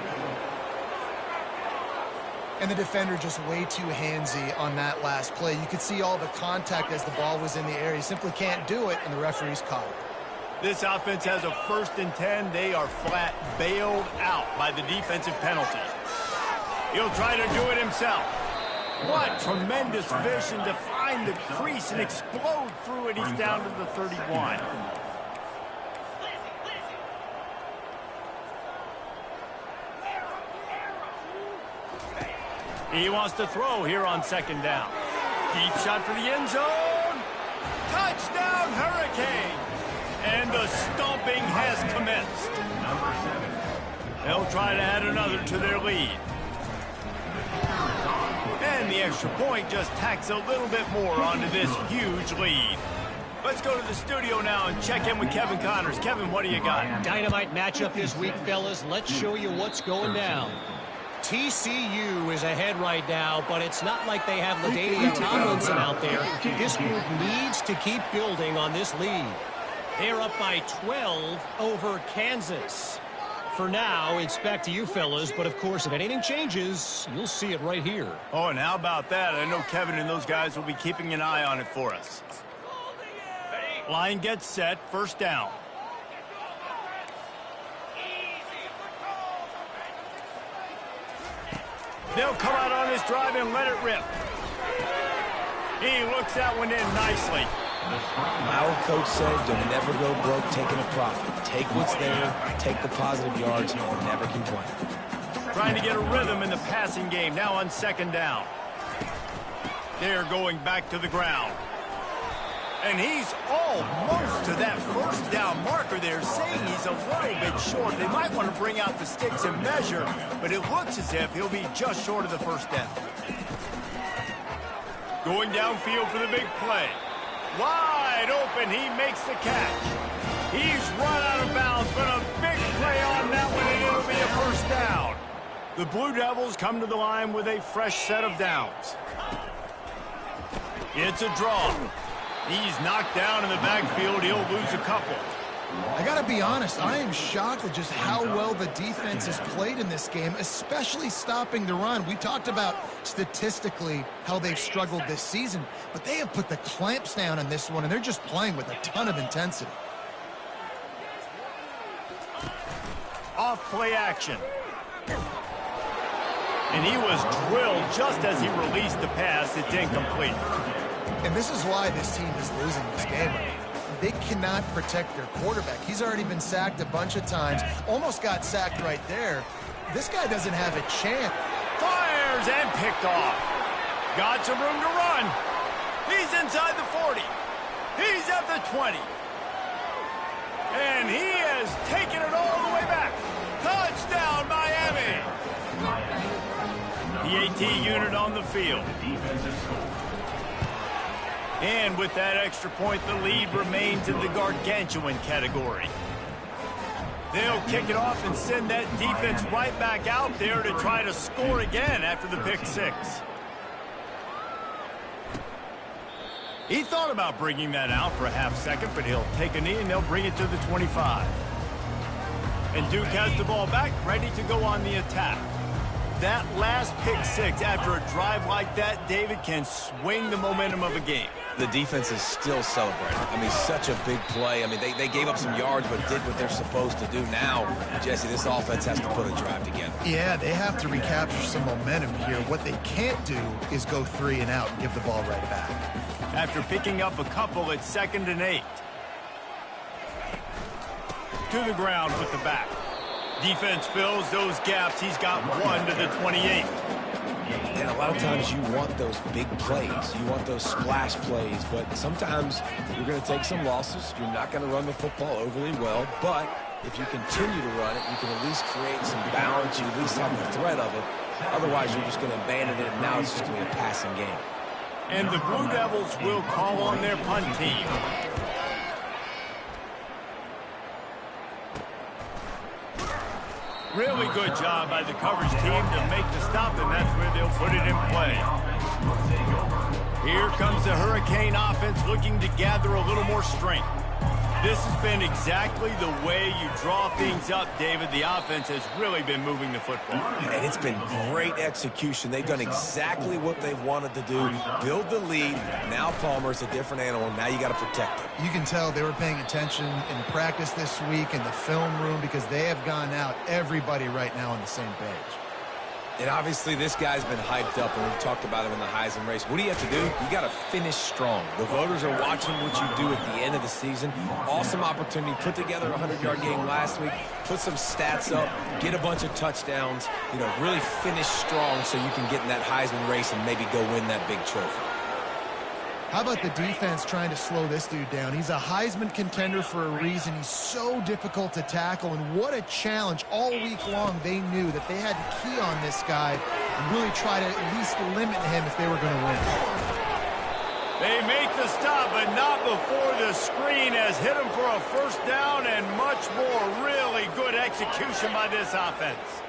And the defender just way too handsy on that last play. You could see all the contact as the ball was in the air. He simply can't do it, and the referee's caught it. This offense has a 1st and 10. They are flat bailed out by the defensive penalty. He'll try to do it himself. What tremendous vision to find the crease and explode through it. He's down to the 31. He wants to throw here on 2nd down. Deep shot for the end zone. Touchdown, Hurricane. And the stomping has commenced. They'll try to add another to their lead. And the extra point just tacks a little bit more onto this huge lead. Let's go to the studio now and check in with Kevin Connors. Kevin, what do you got? Dynamite matchup this week, fellas. Let's show you what's going down. TCU is ahead right now, but it's not like they have LaDainian Tomlinson out there. This group needs to keep building on this lead. They're up by 12 over Kansas. For now, it's back to you, fellas, but of course, if anything changes, you'll see it right here. Oh, and how about that? I know Kevin and those guys will be keeping an eye on it for us. Line gets set, 1st down. They'll come out on this drive and let it rip. He looks that one in nicely. My old coach said, you'll never go broke taking a profit. Take what's there, take the positive yards, and never complain. Trying to get a rhythm in the passing game, now on 2nd down. They're going back to the ground. And he's almost to that 1st down marker there, saying he's a little bit short. They might want to bring out the sticks and measure, but it looks as if he'll be just short of the 1st down. Going downfield for the big play. Wide open, he makes the catch. He's run out of bounds, but a big play on that one, and it'll be a 1st down. The Blue Devils come to the line with a fresh set of downs. It's a draw. He's knocked down in the backfield. He'll lose a couple. I got to be honest, I am shocked at just how well the defense has played in this game, especially stopping the run. We talked about statistically how they've struggled this season, but they have put the clamps down on this one, and they're just playing with a ton of intensity. Off play action. And he was drilled just as he released the pass. It's incomplete. And this is why this team is losing this game. They cannot protect their quarterback. He's already been sacked a bunch of times. Almost got sacked right there. This guy doesn't have a chance. Fires and picked off. Got some room to run. He's inside the 40. He's at the 20. And he has taken it all the way back. Touchdown, Miami. The PAT unit on the field. And with that extra point, the lead remains in the gargantuan category. They'll kick it off and send that defense right back out there to try to score again after the pick six. He thought about bringing that out for a half second, but he'll take a knee and they'll bring it to the 25. And Duke has the ball back, ready to go on the attack. That last pick six after a drive like that, David, can swing the momentum of a game. The defense is still celebrating. I mean, such a big play. I mean, they gave up some yards, but did what they're supposed to do. Now, Jesse, this offense has to put a drive together. Yeah, they have to recapture some momentum here. What they can't do is go 3 and out and give the ball right back. After picking up a couple, it's 2nd and 8. To the ground with the back. Defense fills those gaps. He's got 1 to the 28. And a lot of times you want those big plays. You want those splash plays. But sometimes you're going to take some losses. You're not going to run the football overly well. But if you continue to run it, you can at least create some balance. You at least have the threat of it. Otherwise, you're just going to abandon it, and now it's just going to be a passing game. And the Blue Devils will call on their punt team. Really good job by the coverage team to make the stop, and that's where they'll put it in play. Here comes the Hurricane offense looking to gather a little more strength. This has been exactly the way you draw things up, David. The offense has really been moving the football. And it's been great execution. They've done exactly what they've wanted to do. Build the lead. Now Palmer's a different animal. Now you got to protect him. You can tell they were paying attention in practice this week in the film room because they have gone out everybody right now on the same page. And obviously this guy's been hyped up, and we've talked about him in the Heisman race. What do you have to do? You got to finish strong. The voters are watching what you do at the end of the season. Awesome opportunity. Put together a 100-yard game last week. Put some stats up. Get a bunch of touchdowns. You know, really finish strong so you can get in that Heisman race and maybe go win that big trophy. How about the defense trying to slow this dude down? He's a Heisman contender for a reason. He's so difficult to tackle, and what a challenge. All week long, they knew that they had to key on this guy and really try to at least limit him if they were going to win. They make the stop, but not before the screen has hit him for a first down and much more. Really good execution by this offense.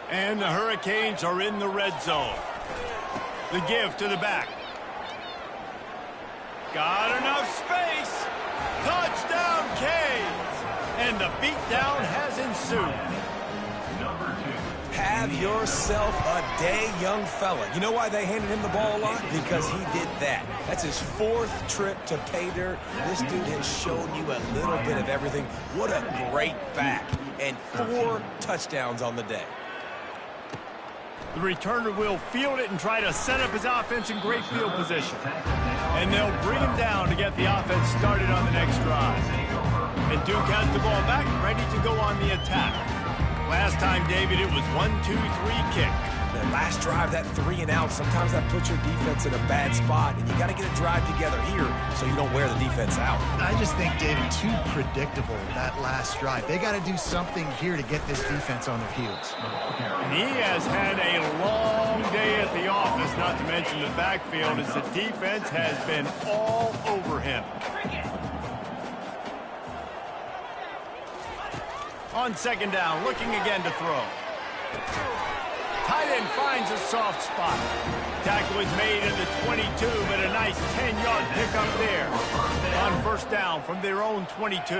And the Hurricanes are in the red zone. The give to the back. Got enough space. Touchdown, Canes. And the beatdown has ensued. Have yourself a day, young fella. You know why they handed him the ball a lot? Because he did that. That's his 4th trip to pay dirt. This dude has shown you a little bit of everything. What a great back. And 4 touchdowns on the day. The returner will field it and try to set up his offense in great field position. And they'll bring him down to get the offense started on the next drive. And Duke has the ball back, ready to go on the attack. Last time, David, it was 1-2-3 kick. The last drive, that 3 and out, sometimes that puts your defense in a bad spot, and you got to get a drive together here so you don't wear the defense out. I just think, David, too predictable that last drive. They got to do something here to get this defense on their heels. And he has had a long day at the office, not to mention the backfield, as the defense has been all over him. On 2nd down, looking again to throw. Tight end finds a soft spot. Tackle is made at the 22, but a nice 10-yard pickup there. On 1st down from their own 22.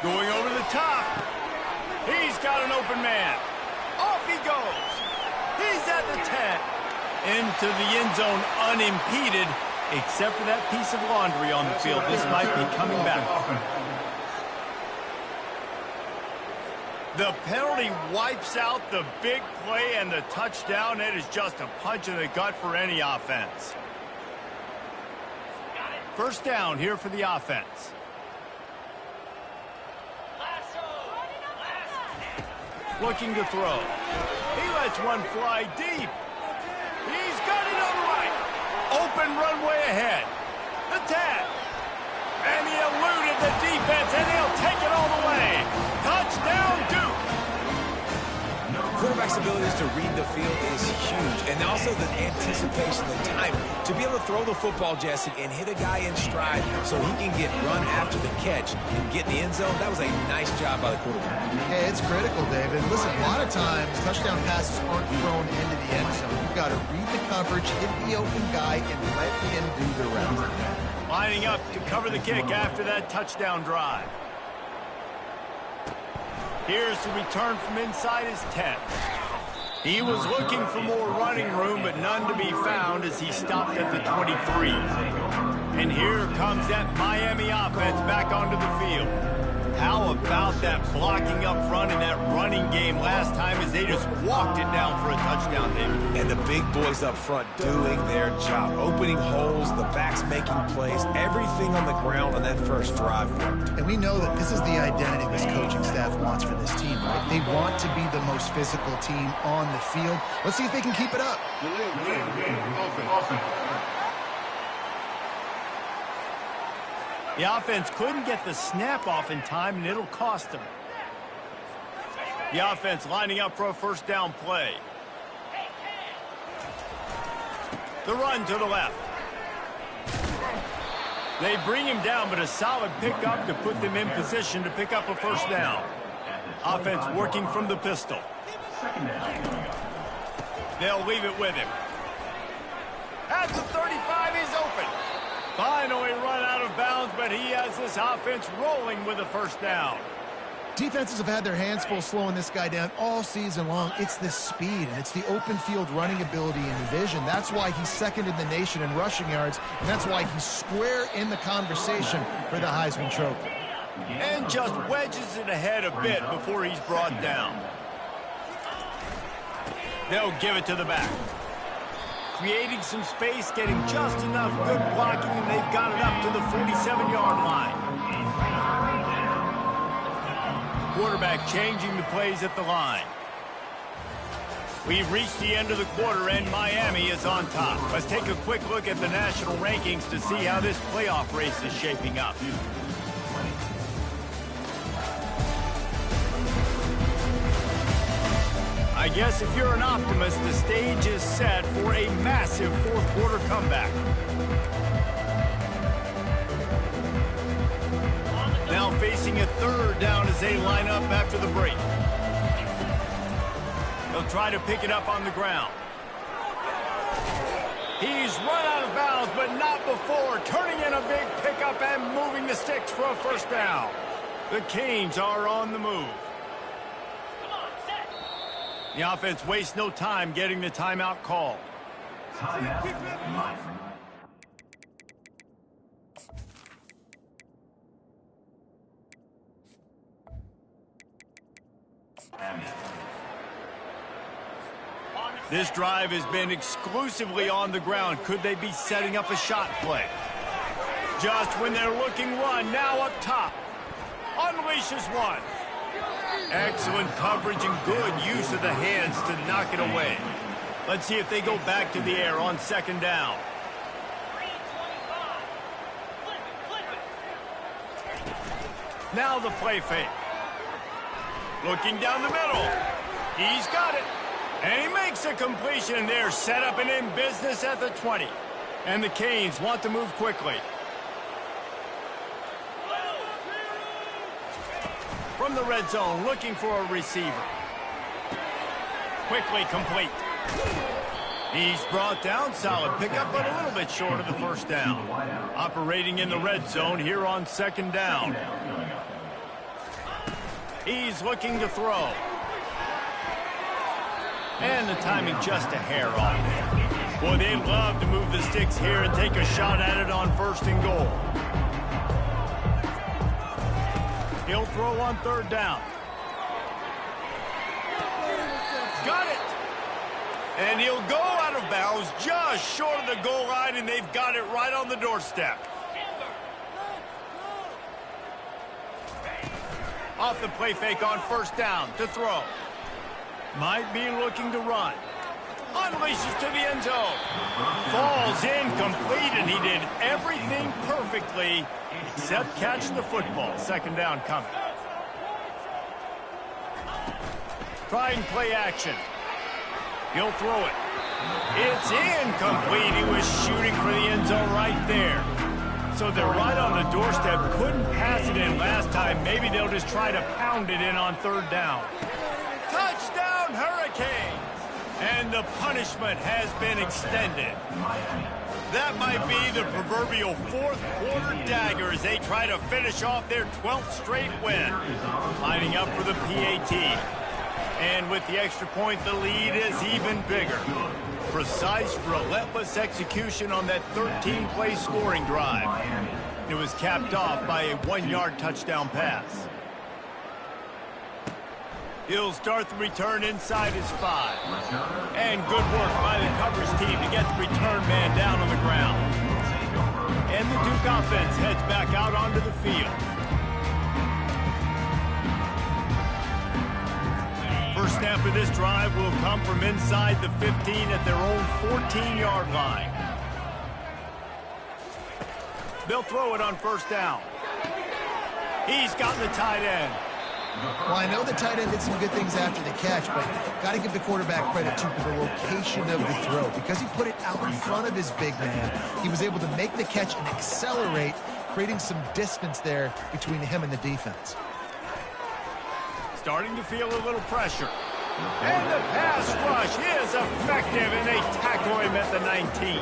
Going over the top. He's got an open man. Off he goes. He's at the 10. Into the end zone unimpeded, except for that piece of laundry on the field. This might be coming back. The penalty wipes out the big play and the touchdown. It is just a punch in the gut for any offense. 1st down here for the offense. Looking to throw. He lets one fly deep. He's got it on the right. Open runway ahead. The tap. And he eluded the defense, and he'll take it all the way. Touchdown, Duke. abilities to read the field is huge. And also the anticipation, the timing. To be able to throw the football, Jesse, and hit a guy in stride so he can get run after the catch and get in the end zone, that was a nice job by the quarterback. Yeah, it's critical, David. Listen, a lot of times, touchdown passes aren't thrown into the end zone. You've got to read the coverage, hit the open guy, and let him do the rest. Lining up to cover the kick after that touchdown drive. Here's the return from inside his 10. He was looking for more running room, but none to be found as he stopped at the 23. And here comes that Miami offense back onto the field. How about that blocking up front in that running game last time as they just walked it down for a touchdown, David? And the big boys up front doing their job, opening holes, the backs making plays, everything on the ground on that first drive worked. And we know that this is the identity this coaching staff wants for this team, right? They want to be the most physical team on the field. Let's see if they can keep it up. The offense couldn't get the snap off in time, and it'll cost them. The offense lining up for a first down play. The run to the left. They bring him down, but a solid pickup to put them in position to pick up a first down. Offense working from the pistol. They'll leave it with him. At the 35, he's open. Finally run out of bounds, but he has this offense rolling with a first down. Defenses have had their hands full slowing this guy down all season long. It's the speed, and it's the open field running ability and vision. That's why he's second in the nation in rushing yards, and that's why he's square in the conversation for the Heisman Trophy. And just wedges it ahead a bit before he's brought down. They'll give it to the back. Creating some space, getting just enough good blocking, and they've got it up to the 47-yard line. Quarterback changing the plays at the line. We've reached the end of the quarter, and Miami is on top. Let's take a quick look at the national rankings to see how this playoff race is shaping up. I guess if you're an optimist, the stage is set for a massive fourth-quarter comeback. Now facing a third down as they line up after the break. They'll try to pick it up on the ground. He's run out of bounds, but not before turning in a big pickup and moving the sticks for a first down. The Canes are on the move. The offense wastes no time getting the timeout called. This drive has been exclusively on the ground. Could they be setting up a shot play? Just when they're looking run, now up top. Unleashes one. Excellent coverage and good use of the hands to knock it away. Let's see if they go back to the air on second down. Now the play fake. Looking down the middle. He's got it. And he makes a completion. They're set up and in business at the 20. And the Canes want to move quickly. From the red zone, looking for a receiver. Quickly complete. He's brought down, solid pickup, but a little bit short of the first down. Operating in the red zone here on second down. He's looking to throw. And the timing just a hair off. Boy, they'd love to move the sticks here and take a shot at it on first and goal. He'll throw on third down. Got it. And he'll go out of bounds just short of the goal line, and they've got it right on the doorstep. Off the play fake on first down to throw. Might be looking to run. Unleashes to the end zone. Falls incomplete, and he did everything perfectly except catch the football. Second down coming. Try and play action. He'll throw it. It's incomplete. He was shooting for the end zone right there. So they're right on the doorstep. Couldn't pass it in last time. Maybe they'll just try to pound it in on third down. Touchdown, Hurricanes! And the punishment has been extended. That might be the proverbial fourth quarter dagger as they try to finish off their 12th straight win. Lining up for the PAT. And with the extra point, the lead is even bigger. Precise, relentless execution on that 13-play scoring drive. It was capped off by a 1-yard touchdown pass. He'll start the return inside his 5. And good work by the coverage team to get the return man down on the ground. And the Duke offense heads back out onto the field. First snap of this drive will come from inside the 15 at their own 14-yard line. They'll throw it on first down. He's got the tight end. Well, I know the tight end did some good things after the catch, but got to give the quarterback credit, too, for the location of the throw. Because he put it out in front of his big man, he was able to make the catch and accelerate, creating some distance there between him and the defense. Starting to feel a little pressure. And the pass rush is effective, and they tackle him at the 19.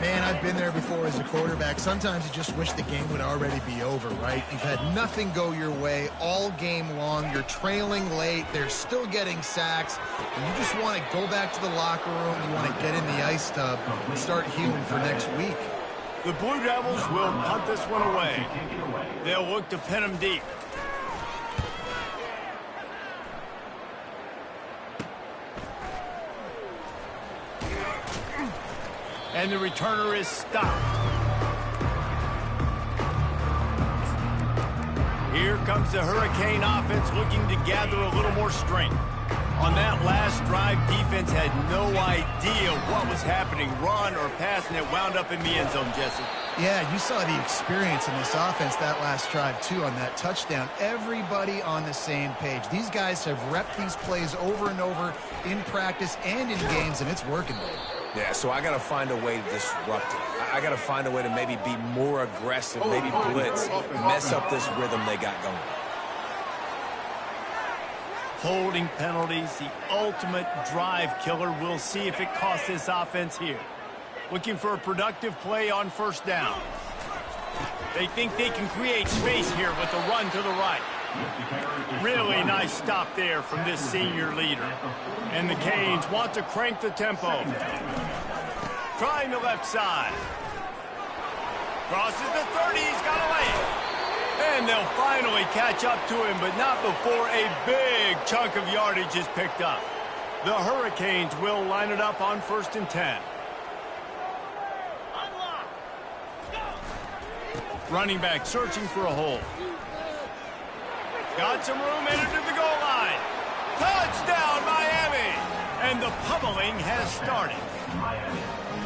Man, I've been there before as a quarterback. Sometimes you just wish the game would already be over, right? You've had nothing go your way all game long. You're trailing late. They're still getting sacks. And you just want to go back to the locker room. You want to get in the ice tub and start healing for next week. The Blue Devils will punt this one away. They'll look to pin him deep. And the returner is stopped. Here comes the Hurricane offense looking to gather a little more strength. On that last drive, defense had no idea what was happening, run or pass, and it wound up in the end zone, Jesse. Yeah, you saw the experience in this offense that last drive, too, on that touchdown. Everybody on the same page. These guys have repped these plays over and over in practice and in games, and it's working. Yeah, so I got to find a way to disrupt it. I got to find a way to maybe be more aggressive, maybe blitz, mess up this rhythm they got going. Holding penalties, the ultimate drive killer. We'll see if it costs this offense here. Looking for a productive play on first down. They think they can create space here with a run to the right. Really nice stop there from this senior leader. And the Canes want to crank the tempo. Trying the left side. Crosses the 30, he's got a lane. And they'll finally catch up to him, but not before a big chunk of yardage is picked up. The Hurricanes will line it up on 1st and 10. Running back searching for a hole. Got some room, entered to the goal line. Touchdown, Miami! And the pummeling has started.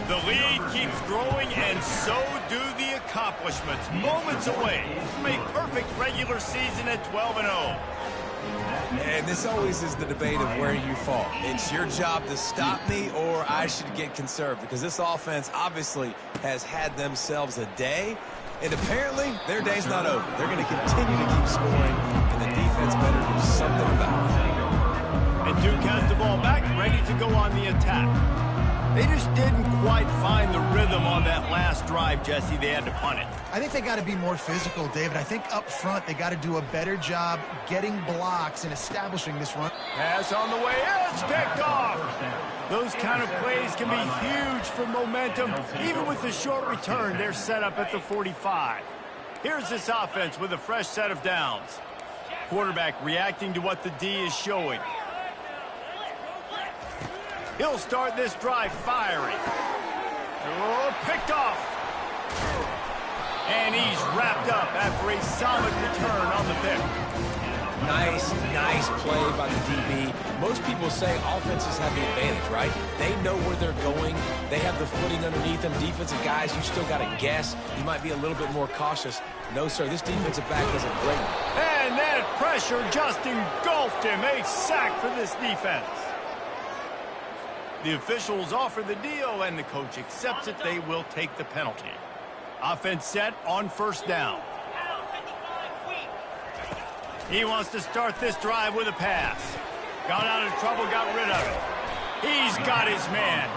The lead keeps growing, and so do the accomplishments. Moments away from a perfect regular season at 12-0. And this always is the debate of where you fall. It's your job to stop me, or I should get conserved, because this offense obviously has had themselves a day. And apparently, their day's not over. They're going to continue to keep scoring, and the defense better do something about it. And Duke has the ball back, ready to go on the attack. They just didn't quite find the rhythm on that last drive, Jesse. They had to punt it. I think they got to be more physical, David. I think up front they got to do a better job getting blocks and establishing this run. Pass on the way. It's picked off. Those kind of plays can be huge for momentum. Even with the short return, they're set up at the 45. Here's this offense with a fresh set of downs. Quarterback reacting to what the D is showing. He'll start this drive firing. Oh, picked off. And he's wrapped up after a solid return on the pick. Nice play by the DB. Most people say offenses have the advantage, right? They know where they're going. They have the footing underneath them. Defensive guys, you still got to guess. You might be a little bit more cautious. No, sir, this defensive back does a great one. And that pressure just engulfed him. A sack for this defense. The officials offer the deal, and the coach accepts it. They will take the penalty. Offense set on first down. He wants to start this drive with a pass. Got out of trouble, got rid of it. He's got his man.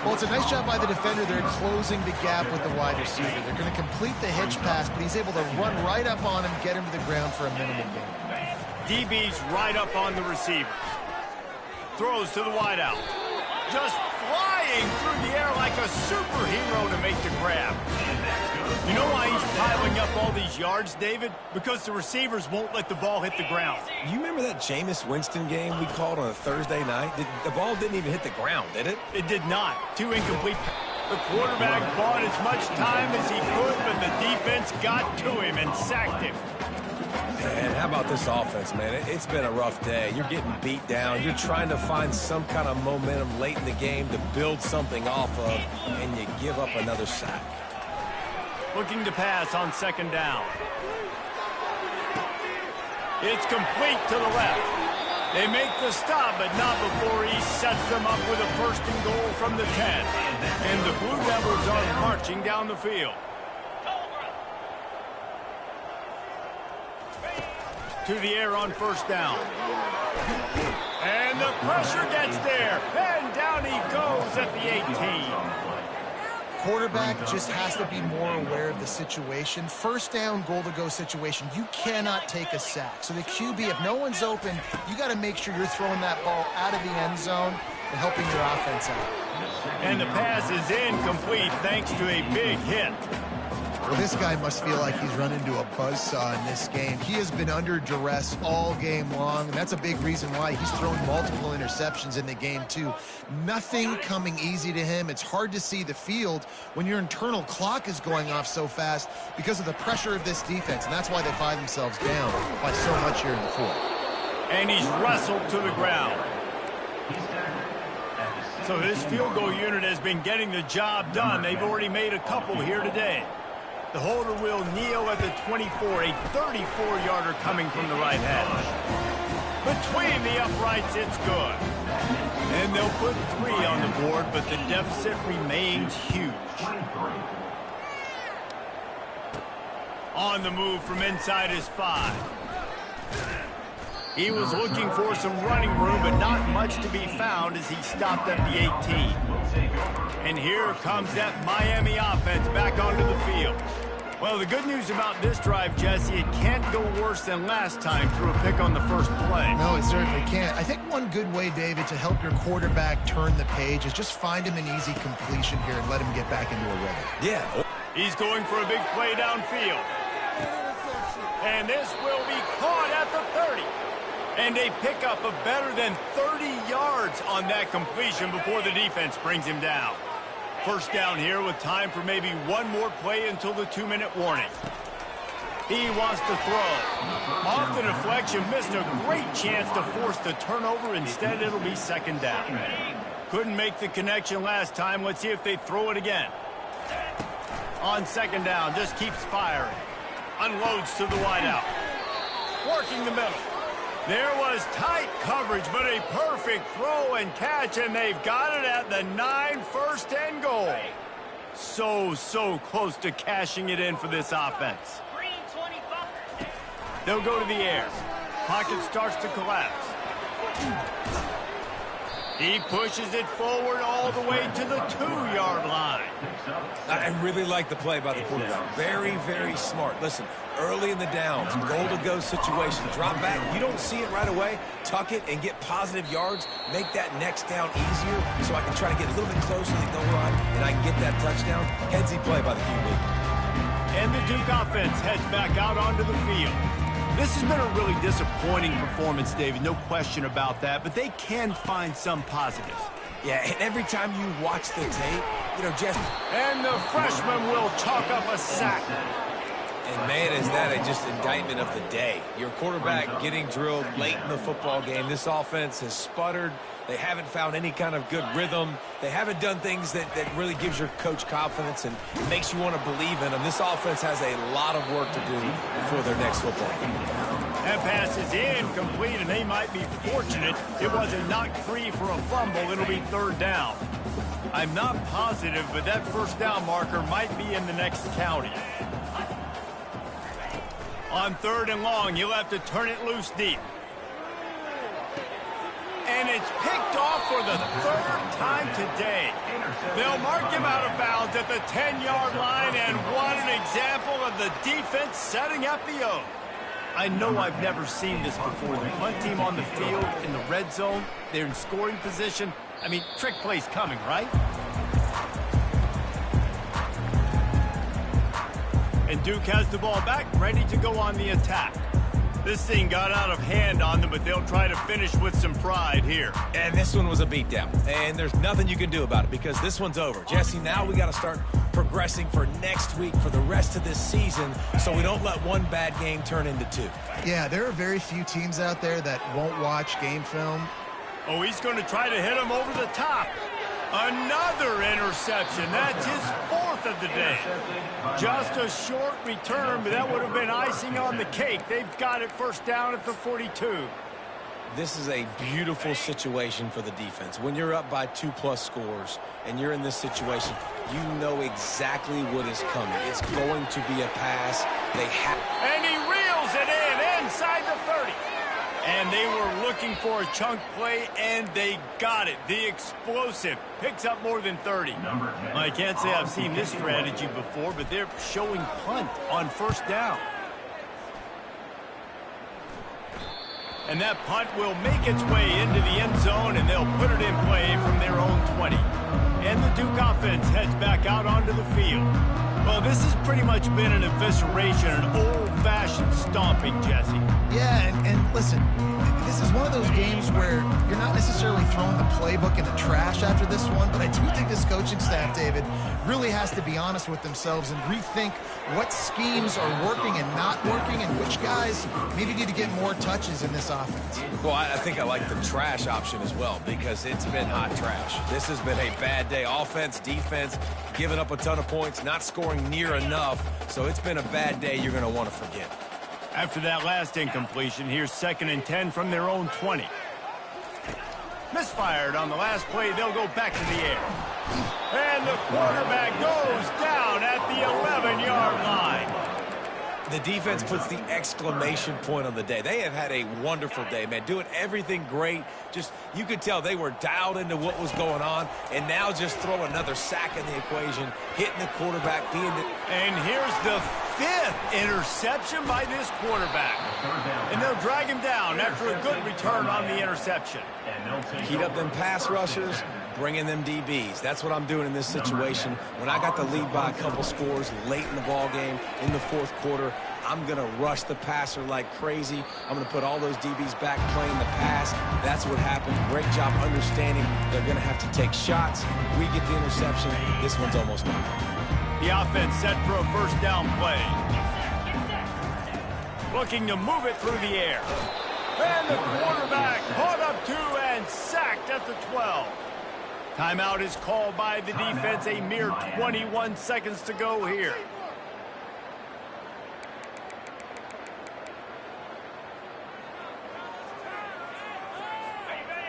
Well, it's a nice job by the defender. They're closing the gap with the wide receiver. They're going to complete the hitch pass, but he's able to run right up on him, get him to the ground for a minimum gain. DB's right up on the receivers. Throws to the wideout. Just flying through the air like a superhero to make the grab. You know why he's piling up all these yards, David? Because the receivers won't let the ball hit the ground. You remember that Jameis Winston game we called on a Thursday night? The ball didn't even hit the ground, did it? It did not. 2 incomplete. The quarterback bought as much time as he could, but the defense got to him and sacked him. And how about this offense, man? It's been a rough day. You're getting beat down. You're trying to find some kind of momentum late in the game to build something off of, and you give up another sack. Looking to pass on second down. It's complete to the left. They make the stop, but not before he sets them up with a first and goal from the 10. And the Blue Devils are marching down the field. To the air on first down. And the pressure gets there. And down he goes at the 18. Quarterback just has to be more aware of the situation. First down, goal-to-go situation. You cannot take a sack. So the QB, if no one's open, you got to make sure you're throwing that ball out of the end zone and helping your offense out. And the pass is incomplete thanks to a big hit. Well, this guy must feel like he's run into a buzzsaw in this game. He has been under duress all game long, and that's a big reason why he's thrown multiple interceptions in the game, too. Nothing coming easy to him. It's hard to see the field when your internal clock is going off so fast because of the pressure of this defense, and that's why they find themselves down by so much here in the fourth. And he's wrestled to the ground. So this field goal unit has been getting the job done. They've already made a couple here today. The holder will kneel at the 24, a 34-yarder coming from the right hash. Between the uprights, it's good. And they'll put 3 on the board, but the deficit remains huge. On the move from inside his 5. He was looking for some running room, but not much to be found as he stopped at the 18. And here comes that Miami offense back onto the field. Well, the good news about this drive, Jesse, it can't go worse than last time through a pick on the first play. No, it certainly can't. I think one good way, David, to help your quarterback turn the page is just find him an easy completion here and let him get back into a rhythm. Yeah. He's going for a big play downfield. And this will be caught at the 30. And they pick up a better than 30 yards on that completion before the defense brings him down. First down here with time for maybe one more play until the 2-minute warning. He wants to throw. Off the deflection, missed a great chance to force the turnover. Instead, it'll be second down. Couldn't make the connection last time. Let's see if they throw it again. On second down, just keeps firing. Unloads to the wideout. Working the middle. There was tight coverage, but a perfect throw and catch, and they've got it at the 9, first and goal. So close to cashing it in for this offense. They'll go to the air. Pocket starts to collapse. He pushes it forward all the way to the 2-yard line. I really like the play by the quarterback. Very, very smart. Listen, early in the downs, goal-to-go situation, drop back. You don't see it right away. Tuck it and get positive yards. Make that next down easier so I can try to get a little bit closer to the goal line and I can get that touchdown. Headsy play by the QB. And the Duke offense heads back out onto the field. This has been a really disappointing performance, David, no question about that, but they can find some positives. Yeah, and every time you watch the tape, you know, Jeff. And the freshman will chalk up a sack. And, man, is that just indictment of the day. Your quarterback getting drilled late in the football game. This offense has sputtered. They haven't found any kind of good rhythm. They haven't done things that really gives your coach confidence and makes you want to believe in them. This offense has a lot of work to do before their next football game. That pass is incomplete, and they might be fortunate it wasn't knocked free for a fumble. It'll be third down. I'm not positive, but that first down marker might be in the next county. On third and long, he'll have to turn it loose deep. And it's picked off for the third time today. They'll mark him out of bounds at the 10-yard line, and what an example of the defense setting up the O. I know I've never seen this before. The punt team on the field in the red zone. They're in scoring position. I mean, trick play's coming, right? And Duke has the ball back, ready to go on the attack. This thing got out of hand on them, but they'll try to finish with some pride here. And this one was a beatdown, and there's nothing you can do about it because this one's over. Jesse, now we got to start progressing for next week, for the rest of this season, so we don't let one bad game turn into two. Yeah, there are very few teams out there that won't watch game film. Oh, he's going to try to hit him over the top. Another interception. That's his fourth of the day. Just a short return, but that would have been icing on the cake. They've got it first down at the 42. This is a beautiful situation for the defense. When you're up by 2+ scores and you're in this situation, you know exactly what is coming. It's going to be a pass. And he reels it in inside the 30. And they were looking for a chunk play, and they got it. The explosive picks up more than 30. I can't say I've seen this strategy before, but they're showing punt on first down. And that punt will make its way into the end zone, and they'll put it in play from their own 20. And the Duke offense heads back out onto the field. Well, this has pretty much been an evisceration, an old-fashioned stomping, Jesse. Yeah, and listen, this is one of those games where you're not necessarily throwing the playbook in the trash after this one, but I do think this coaching staff, David, really has to be honest with themselves and rethink what schemes are working and not working and which guys maybe need to get more touches in this offense. Well, I think I like the trash option as well because it's been hot trash. This has been a bad day. Offense, defense, giving up a ton of points, not scoring near enough. So it's been a bad day you're going to want to forget. After that last incompletion, here's 2nd and 10 from their own 20. Misfired on the last play. They'll go back to the air. And the quarterback goes down at the 11-yard line. The defense puts the exclamation point on the day. They have had a wonderful day, man. Doing everything great. Just, you could tell they were dialed into what was going on. And now just throw another sack in the equation, hitting the quarterback, And here's the 5th interception by this quarterback. And they'll drag him down after a good return on the interception. Heat up them pass rushers, bring in them DBs. That's what I'm doing in this situation. When I got the lead by a couple scores late in the ball game, in the 4th quarter, I'm going to rush the passer like crazy. I'm going to put all those DBs back playing the pass. That's what happened. Great job understanding they're going to have to take shots. We get the interception. This one's almost done. The offense set for a first down play. Looking to move it through the air. And the quarterback caught up to and sacked at the 12. Timeout is called by the defense. A mere 21 seconds to go here.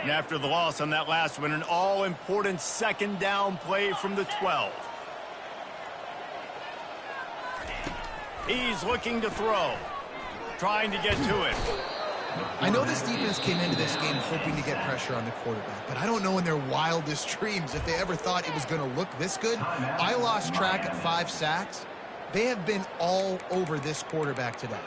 And after the loss on that last one, an all-important 2nd down play from the 12. He's looking to throw. Trying to get to it. I know this defense came into this game hoping to get pressure on the quarterback, but I don't know in their wildest dreams if they ever thought it was going to look this good. I lost track at 5 sacks. They have been all over this quarterback today.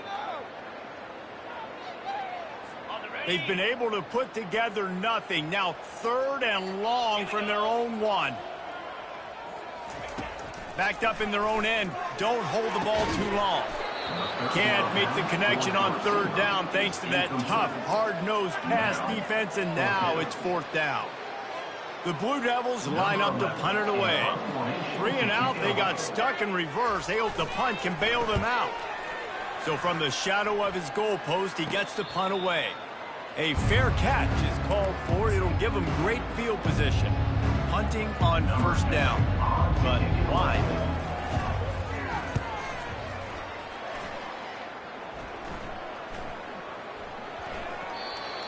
They've been able to put together nothing. Now 3rd and long from their own 1. Backed up in their own end. Don't hold the ball too long. Can't make the connection on 3rd down thanks to that tough, hard-nosed pass defense, and now it's 4th down. The Blue Devils line up to punt it away. 3 and out, they got stuck in reverse. They hope the punt can bail them out. So from the shadow of his goalpost, he gets the punt away. A fair catch is called for. It'll give them great field position. Punting on first down, but wide.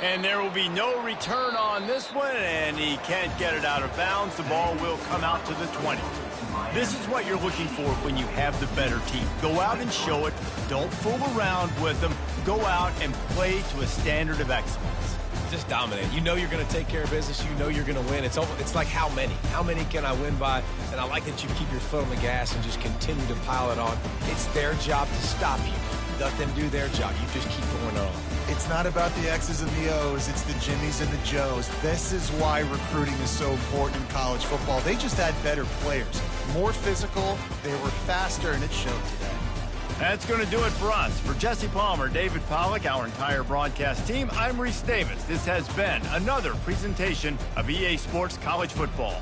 And there will be no return on this one, and he can't get it out of bounds. The ball will come out to the 20. This is what you're looking for when you have the better team. Go out and show it. Don't fool around with them. Go out and play to a standard of excellence. Just dominate. You know you're going to take care of business. You know you're going to win. It's like how many? How many can I win by? And I like that you keep your foot on the gas and just continue to pile it on. It's their job to stop you. Let them do their job. You just keep going on. It's not about the X's and the O's. It's the Jimmies and the Joes. This is why recruiting is so important in college football. They just had better players. More physical. They were faster, and it showed today. That's going to do it for us. For Jesse Palmer, David Pollack, our entire broadcast team, I'm Reese Davis. This has been another presentation of EA Sports College Football.